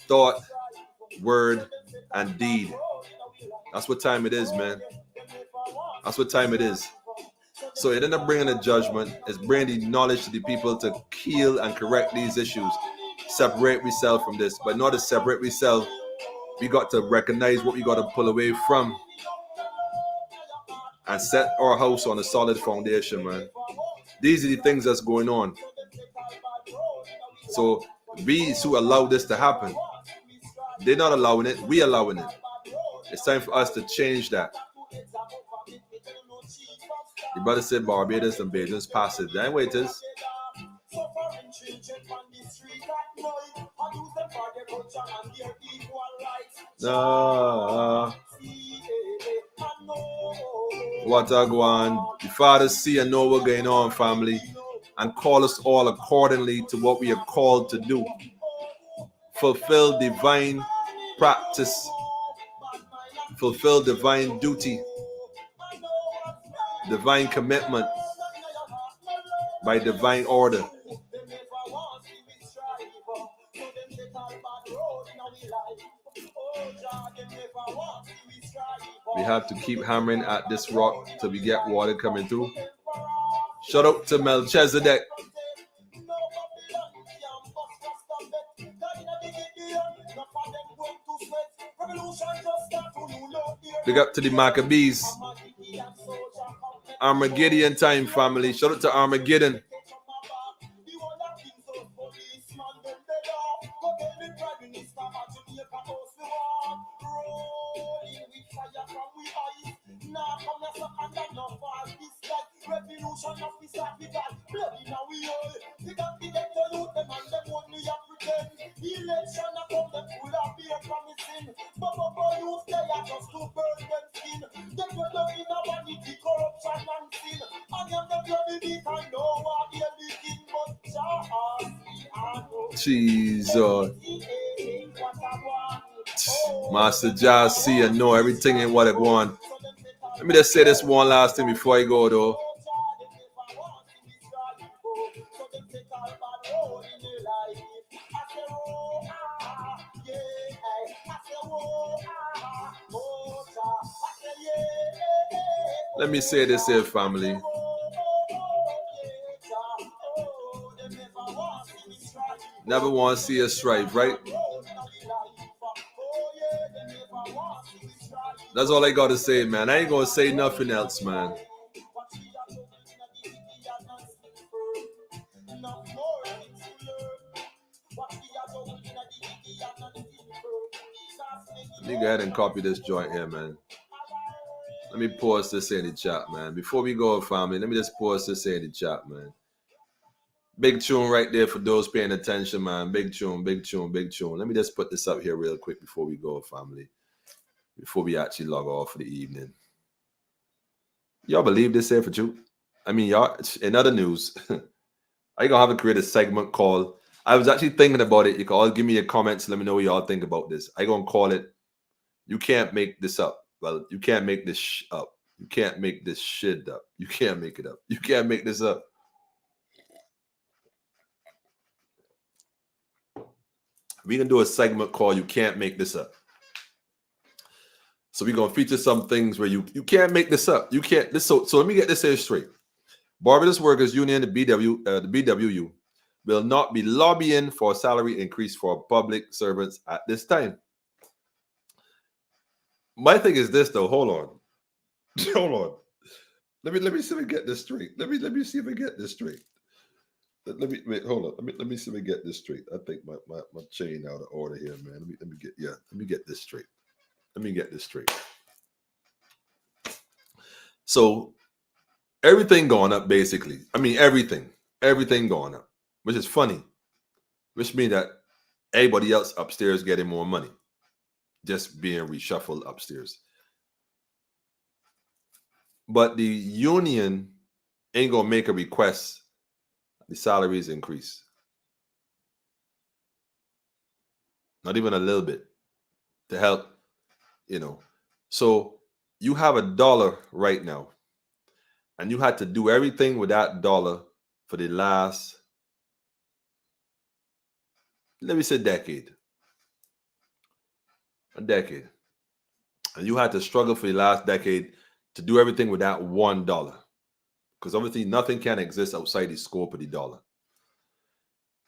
Thought, word, and deed. That's what time it is, man. That's what time it is. So it ended up bringing a judgment. It's bringing the knowledge to the people to heal and correct these issues. Separate ourselves from this. But in order to separate ourselves, we got to recognize what we got to pull away from and set our house on a solid foundation, man. These are the things that's going on. So we who allow this to happen, they're not allowing it, we allowing it. It's time for us to change that. The brother said Barbados and Bajans passive. That ain't what it is. What I go on. The Father see and know what's going on, family, and call us all accordingly to what we are called to do. Fulfill divine practice. Fulfill divine duty. Divine commitment by divine order. We have to keep hammering at this rock till we get water coming through. Shout out to Melchizedek. Big up to the Maccabees. Armageddon time, family. Shout out to Armageddon. Jesus. Master Jah see and know everything in what I want. Let me just say this one last thing before I go, though. let me say this here, family. Never want to see us strive, right? That's all I got to say, man. I ain't going to say nothing else, man. Let me go ahead and copy this joint here, man. Let me pause this in the chat, man. Before we go, family, let me just pause this in the chat, man. Big tune right there for those paying attention, man. Big tune, big tune, big tune. Let me just put this up here real quick before we go, family. Before we actually log off for the evening. Y'all believe this here for truth? I mean, y'all, in other news, I gonna have to create a segment called, I was actually thinking about it. You can all give me your comments. Let me know what y'all think about this. I gonna call it, You Can't Make This Up. Well, you can't make this up. You can't make this shit up. You can't make it up. You can't make this up. We're gonna do a segment called You Can't Make This Up. So we're gonna feature some things where you can't make this up. You can't this so let me get this here straight. Barbados Workers Union, the BWU, will not be lobbying for a salary increase for public servants at this time. My thing is this though. Hold on. Hold on. Let me see if I get this straight. Let me see if I get this straight. Let me wait, hold on. Let me see if I get this straight. I think my chain out of order here, man. Let me get this straight. Let me get this straight. So everything going up, basically. I mean, everything going up, which is funny, which means that everybody else upstairs getting more money, just being reshuffled upstairs. But the union ain't gonna make a request the salaries increase. Not even a little bit to help, So you have $1 right now, and you had to do everything with that dollar for the last, let me say, decade. A decade. And you had to struggle for the last decade to do everything with that $1. Because obviously nothing can exist outside the scope of the dollar.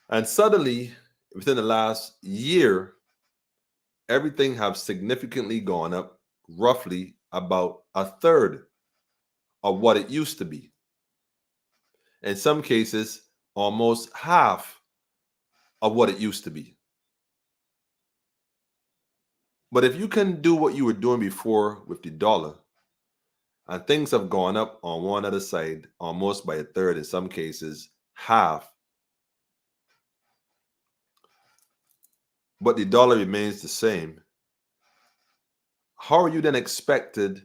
And suddenly, within the last year, everything have significantly gone up, roughly about a third of what it used to be. In some cases, almost half of what it used to be. But if you can do what you were doing before with the dollar, and things have gone up on one other side almost by a third, in some cases half, but the dollar remains the same, how are you then expected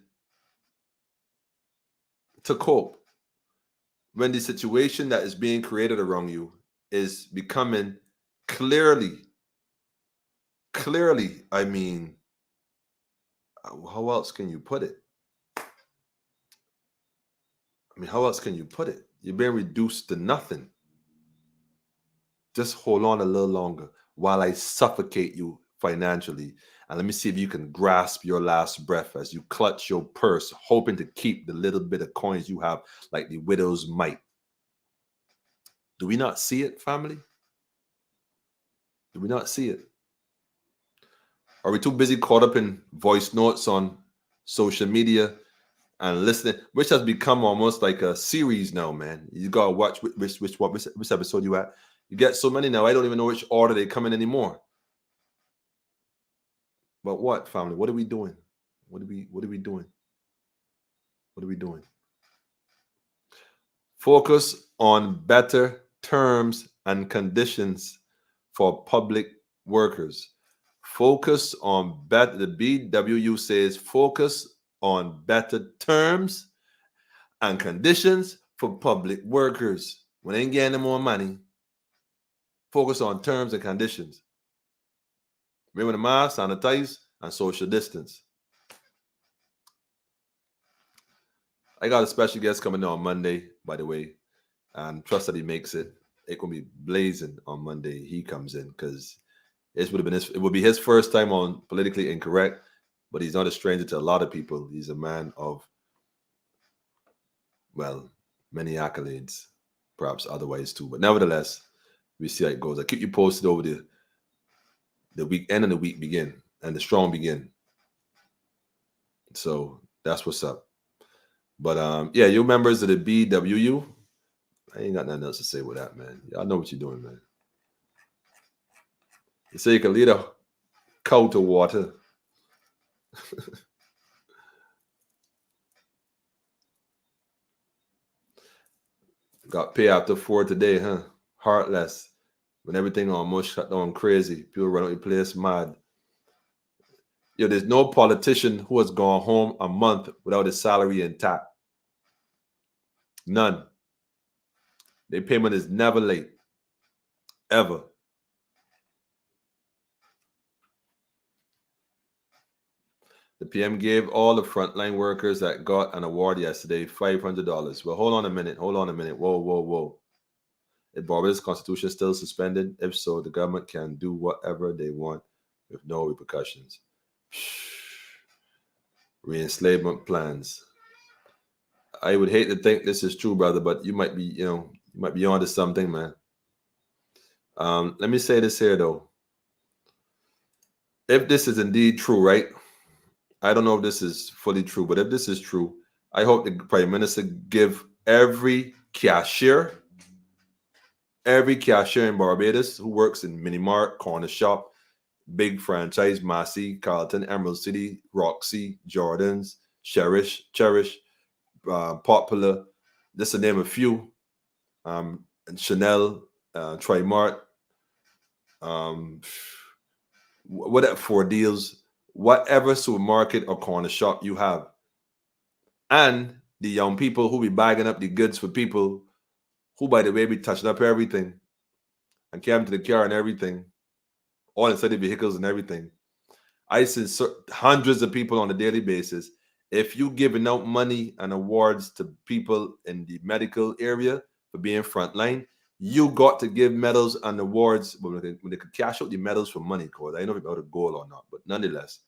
to cope when the situation that is being created around you is becoming clearly, I mean, how else can you put it? How else can you put it? You're being reduced to nothing. Just hold on a little longer while I suffocate you financially. And let me see if you can grasp your last breath as you clutch your purse, hoping to keep the little bit of coins you have like the widow's mite. Do we not see it, family? Do we not see it? Are we too busy caught up in voice notes on social media and listening, which has become almost like a series now, man? You gotta watch which episode you at. You get so many now, I don't even know which order they come in anymore. But what, family? What are we doing? What are we doing? What are we doing? Focus on better terms and conditions for public workers. Focus on better, the BWU says, focus on better terms and conditions for public workers. When they ain't getting more money, focus on terms and conditions. Remember the mask, sanitize, and social distance. I got a special guest coming on Monday, by the way, and trust that he makes it. It will be blazing on Monday. He comes in because it would be his first time on Politically Incorrect, but he's not a stranger to a lot of people. He's a man of well, many accolades, perhaps otherwise too. But nevertheless, we see how it goes. I keep you posted over the weekend and the week begin and the strong begin. So that's what's up. But yeah, you members of the BWU, I ain't got nothing else to say with that, man. Y'all know what you're doing, man. You say you can lead a cow to water. Got pay after 4 today, huh? Heartless. When everything almost shut down crazy. People run out the place mad. Yo, there's no politician who has gone home a month without his salary intact. None. Their payment is never late. Ever. The PM gave all the frontline workers that got an award yesterday $500. Well, hold on a minute. Whoa. Is Barbados Constitution still suspended? If so, the government can do whatever they want with no repercussions. Re-enslavement plans. I would hate to think this is true, brother, but you might be onto something, man. Let me say this here, though. If this is indeed true, right? I don't know if this is fully true, but if this is true, I hope the Prime Minister give every cashier in Barbados who works in Mini Mart, Corner Shop, big franchise, Massey, Carlton, Emerald City, Roxy, Jordans, Cherish, Popular, just to name a few, and Chanel, Trimart, whatever, for deals, whatever supermarket or corner shop you have, and the young people who be bagging up the goods for people who, by the way, be touching up everything and carrying to the car and everything, all inside the vehicles and everything. I see hundreds of people on a daily basis. If you giving out money and awards to people in the medical area for being frontline, you got to give medals and awards when they could cash out the medals for money, cause I don't know if it's about a goal or not, but nonetheless,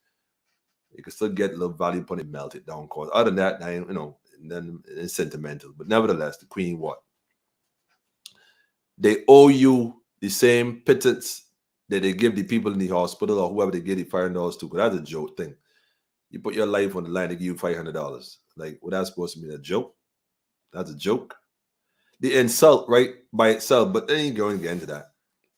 you can still get a little value upon it, melt it down, cause other than that, then it's sentimental. But nevertheless, the Queen, what? They owe you the same pittance that they give the people in the hospital or whoever they give the $500 to, because that's a joke thing. You put your life on the line, they give you $500. Like, what that's supposed to be a joke? That's a joke. The insult, right, by itself, but they ain't going to get into that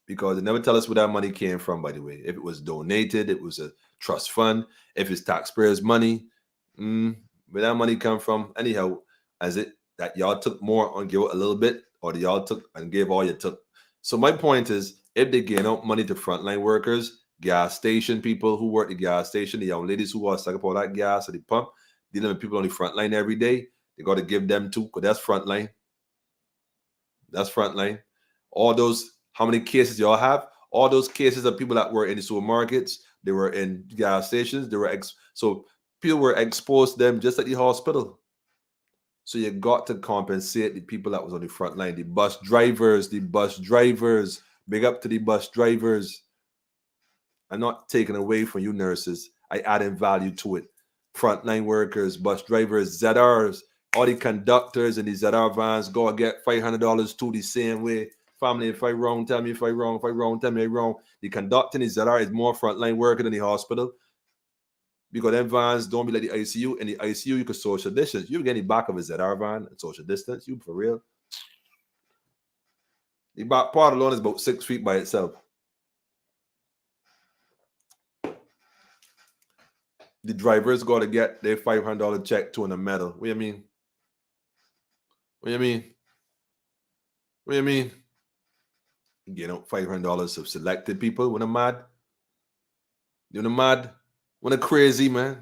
because they never tell us where that money came from, by the way. If it was donated, it was a trust fund, if it's taxpayers' money, where that money come from? Anyhow, as it that y'all took more and give a little bit, or y'all took and gave all you took. So my point is, if they gain out money to frontline workers, gas station people who work the gas station, the young ladies who are suck up all that gas at the pump, dealing with people on the front line every day, they got to give them too, because that's frontline. That's frontline. All those, how many cases y'all have? All those cases of people that were in the supermarkets, they were in gas stations, they were so people were exposed to them just at the hospital. So you got to compensate the people that was on the front line, the bus drivers. Big up to the bus drivers. I'm not taking away from you nurses. I adding value to it. Frontline workers, bus drivers, ZRs, all the conductors in the ZR vans go and get $500 too the same way. Family, if I wrong, tell me if I wrong. If I wrong, tell me I wrong. The conductor in the ZR is more frontline worker than the hospital. Because them vans don't be like the ICU. In the ICU, you can social distance. You get in the back of a ZR van and social distance. You for real. The back part alone is about 6 feet by itself. The drivers got to get their $500 check to in a medal. What do you mean? What do you mean? What do you mean? You know, $500 of selected people when I'm mad. You know, mad. When I'm crazy, man.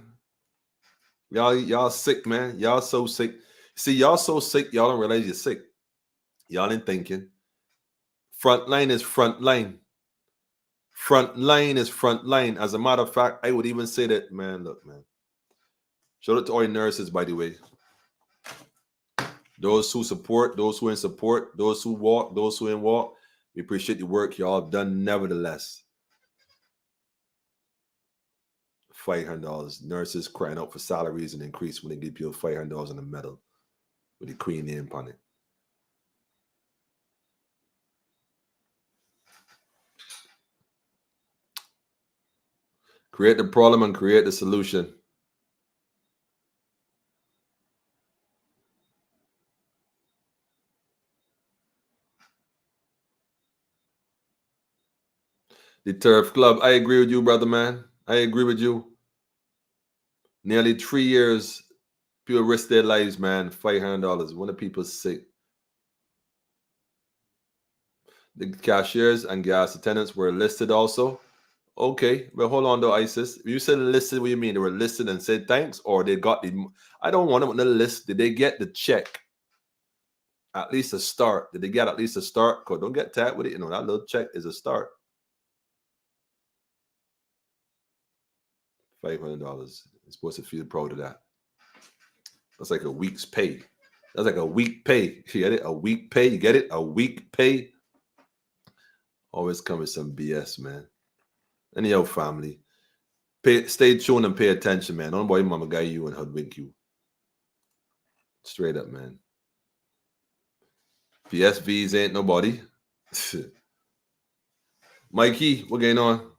Y'all sick, man. Y'all so sick. See, y'all so sick, y'all don't realize you're sick. Y'all ain't thinking. Frontline is frontline. Frontline is frontline. As a matter of fact, I would even say that, man, look, man. Shout out to all the nurses, by the way. Those who support, those who in support, those who walk, those who in walk. We appreciate the work y'all have done nevertheless. $500. Nurses crying out for salaries and increase when they give you $500 in a medal. with the Queen name on it. Create the problem and create the solution. The Turf Club. I agree with you, brother man. I agree with you. Nearly 3 years, people risk their lives, man. $500. When the people sick. The cashiers and gas attendants were listed also. Okay, but hold on though, ISIS. You said listed, what do you mean? They were listed and said thanks, or they got the... I don't want them on the list. Did they get the check? At least a start. Did they get at least a start? Because don't get tagged with it. You know, that little check is a start. $500. You're supposed to feel proud of that. That's like a week's pay. That's like a week pay. You get it? A week pay. You get it? A week pay. Always come with some BS, man. Anyhow, family. Stay tuned and pay attention, man. Don't worry, mama guy you and hoodwink you. Straight up, man. PSVs ain't nobody. Mikey, what going on?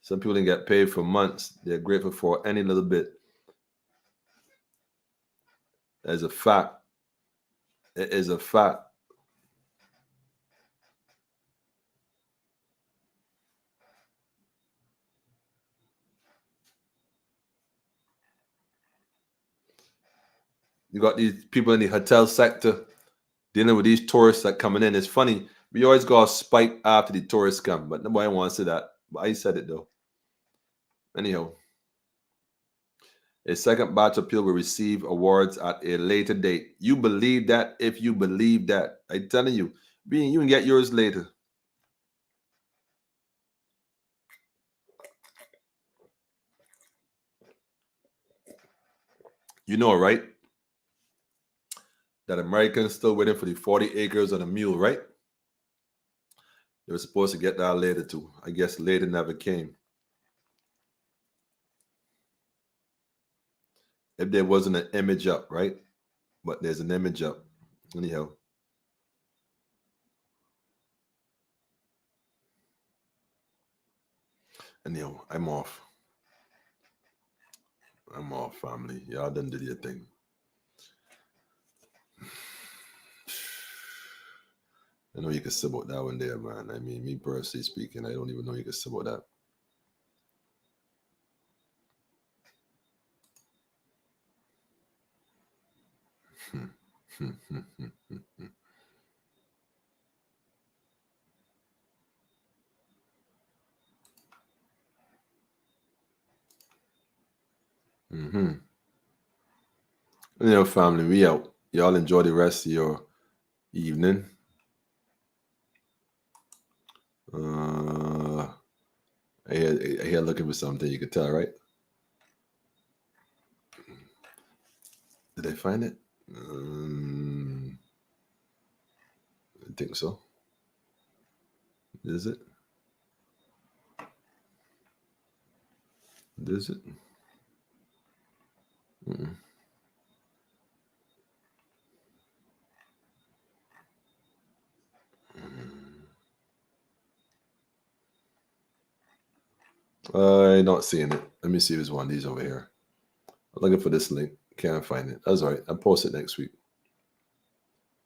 Some people didn't get paid for months. They're grateful for any little bit. As a fact. It is a fact. You got these people in the hotel sector dealing with these tourists that coming in. It's funny. We always got a spike after the tourists come, but nobody wants to say that. But I said it though. Anyhow, a second batch of people will receive awards at a later date. You believe that if you believe that. I'm telling you, you can get yours later. You know, right? That Americans still waiting for the 40 acres and a mule, right? They were supposed to get that later too. I guess later never came. If there wasn't an image up, right? But there's an image up. Anyhow. Anyhow, I'm off. I'm off, family. Y'all done did your thing. I know you can say about that one there, man. I mean, me personally speaking, I don't even know you can say about that. You know, family, we out. Y'all enjoy the rest of your evening. I hear looking for something. You could tell, right? Did I find it? I think so. Is it? Is it? I'm not seeing it. Let me see if there's one of these over here. I'm looking for this link. Can't find it. That's all right. I'll post it next week.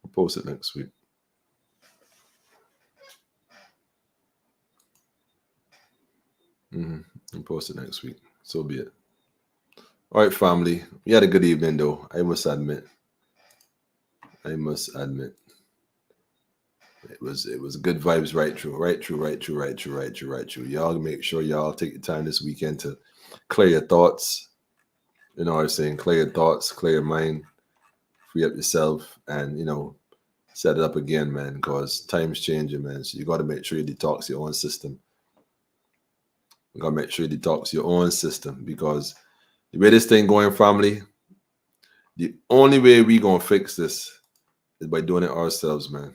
I'll post it next week. I'll post it next week. So be it. All right, family. We had a good evening, though. I must admit. It was good vibes right through. Y'all make sure y'all take your time this weekend to clear your thoughts. You know what I'm saying? Clear your thoughts, clear your mind, free up yourself, and, you know, set it up again, man, because time's changing, man. So you got to make sure you detox your own system. You got to make sure you detox your own system, because the way this thing going, family, the only way we going to fix this is by doing it ourselves, man.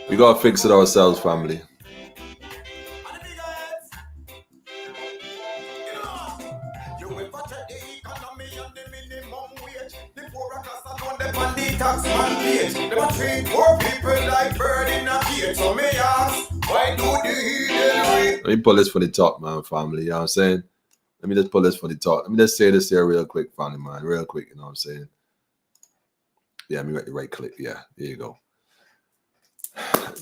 We got to fix it ourselves, family. on Detox man page. Them a treat poor people like bird in a cage. So me ask, why do the heathen read? Let me pull this for the top, man, family. You know what I'm saying? Let me just pull this for the top. Let me just say this here real quick, family, man. Real quick, you know what I'm saying? Yeah, let me right click. Yeah, there you go.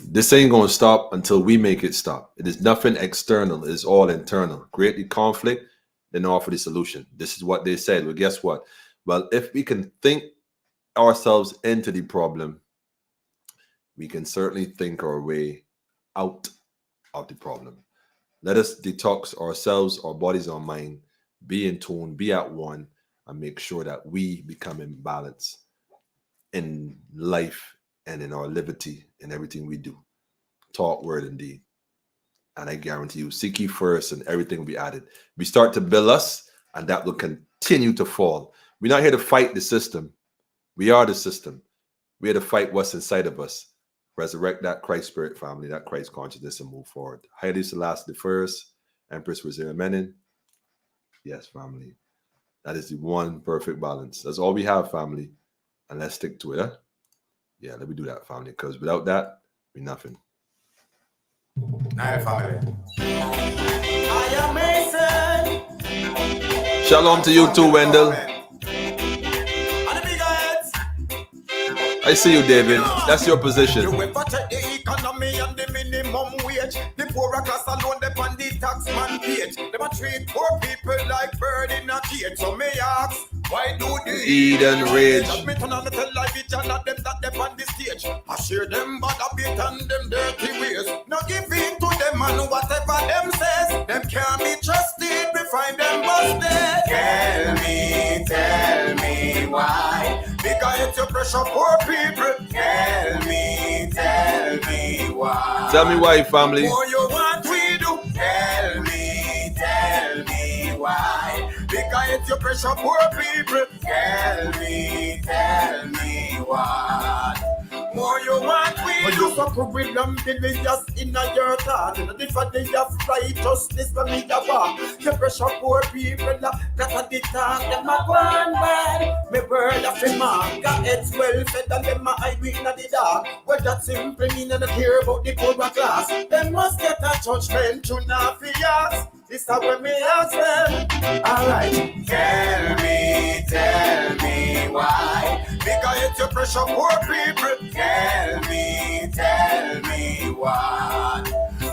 This ain't going to stop until we make it stop. It is nothing external. It is all internal. Create the conflict, then offer the solution. This is what they said. Well, guess what? Well, if we can think ourselves into the problem, we can certainly think our way out of the problem. Let us detox ourselves, our bodies, our mind, be in tune, be at one, and make sure that we become in balance in life and in our liberty in everything we do. Talk, word, and deed. And I guarantee you, seek ye first and everything will be added. We start to build us, and that will continue to fall. We're not here to fight the system. We are the system. We're here to fight what's inside of us. Resurrect that Christ spirit, family, that Christ consciousness, and move forward. Haile Selassie the First, Empress Wazira Menin. Yes, family. That is the one perfect balance. That's all we have, family. And let's stick to it, huh? Yeah, let me do that, family, because without that, we're nothing. Night, family. I am Mason. Shalom to you too, Wendell. And the big heads. I see you, David. That's your position. You ever check the economy and the minimum wage? The poorer class alone, they on the tax man page. They a treat poor people like bird in a cage. So me ask, why do the Eden rage? Just me turn on the television and them that they on the stage. I share them bad habit and them dirty ways. No give in to them and whatever them says. Them can't be trusted, we find them busted. Tell me why? Because it's your pressure poor people. Tell me why? Tell me why, family. What you want we do? Tell me why? Because it's your pressure poor people. Tell me what? More you want we do? You suffer with them billions in your thought. And if I day of righteousness for me to walk. Your pressure poor people that are the talk. Them a one bad. Me word of the man. Got it's well fed and them a hide in the dark. Well that simply mean they don't care about the poorer class. Them must get a judgment to not be asked. This is when me ask them. Alright. Tell me why? Because it's your pressure poor people. Tell me what?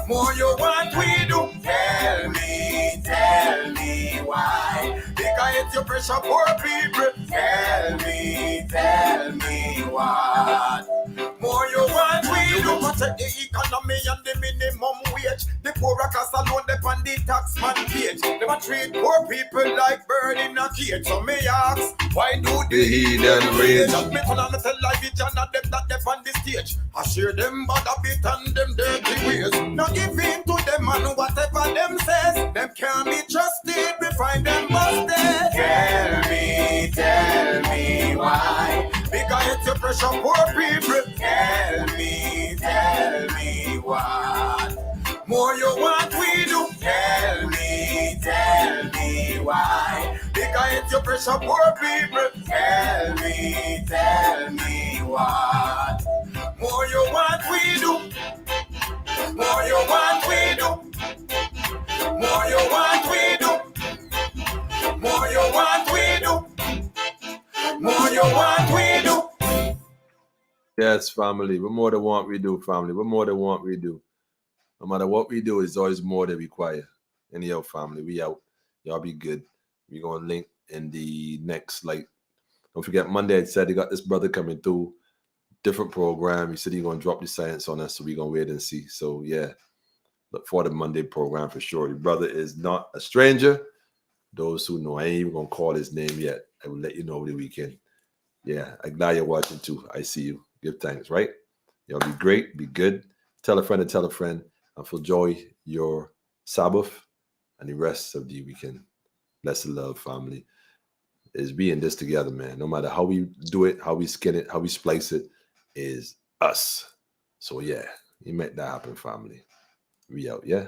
More you want we do. Tell me why? Because it's your pressure poor people. Tell me what? More you want we do. Check the economy and the minimum wage. The poorer class alone, they on the tax man page. They a treat poor people like bird in a cage. So me ask, why do the heathen rage? Just me turn on the television and them that they on the stage. I share them bad habit and them dirty ways. Now give in to them and whatever them says. Them can't be trusted, we find them busted. Tell me why? Because it's your pressure poor people. Tell me what? More you want we do. Tell me why? Because it's your pressure poor people. Tell me what? More you want we do. More you want we do. More you want we do. More you want we do. More you want we do. Yes, family. What more than want we do, family? What more than want we do? No matter what we do, it's always more than require. Anyhow, family, we out. Y'all be good. We're going to link in the next, don't forget, Monday, I said he got this brother coming through. Different program. He said he's going to drop the science on us, so we're going to wait and see. So, yeah, look for the Monday program for sure. Your brother is not a stranger. Those who know, I ain't even going to call his name yet. I will let you know over the weekend. Yeah, I'm glad you're watching too. I see you. Give thanks, right? Y'all be great. Be good. Tell a friend and tell a friend. And enjoy your Sabbath and the rest of the weekend. Bless the love, family. Is we in this together, man. No matter how we do it, how we skin it, how we splice it, is us. So, yeah, you make that happen, family. We out, yeah?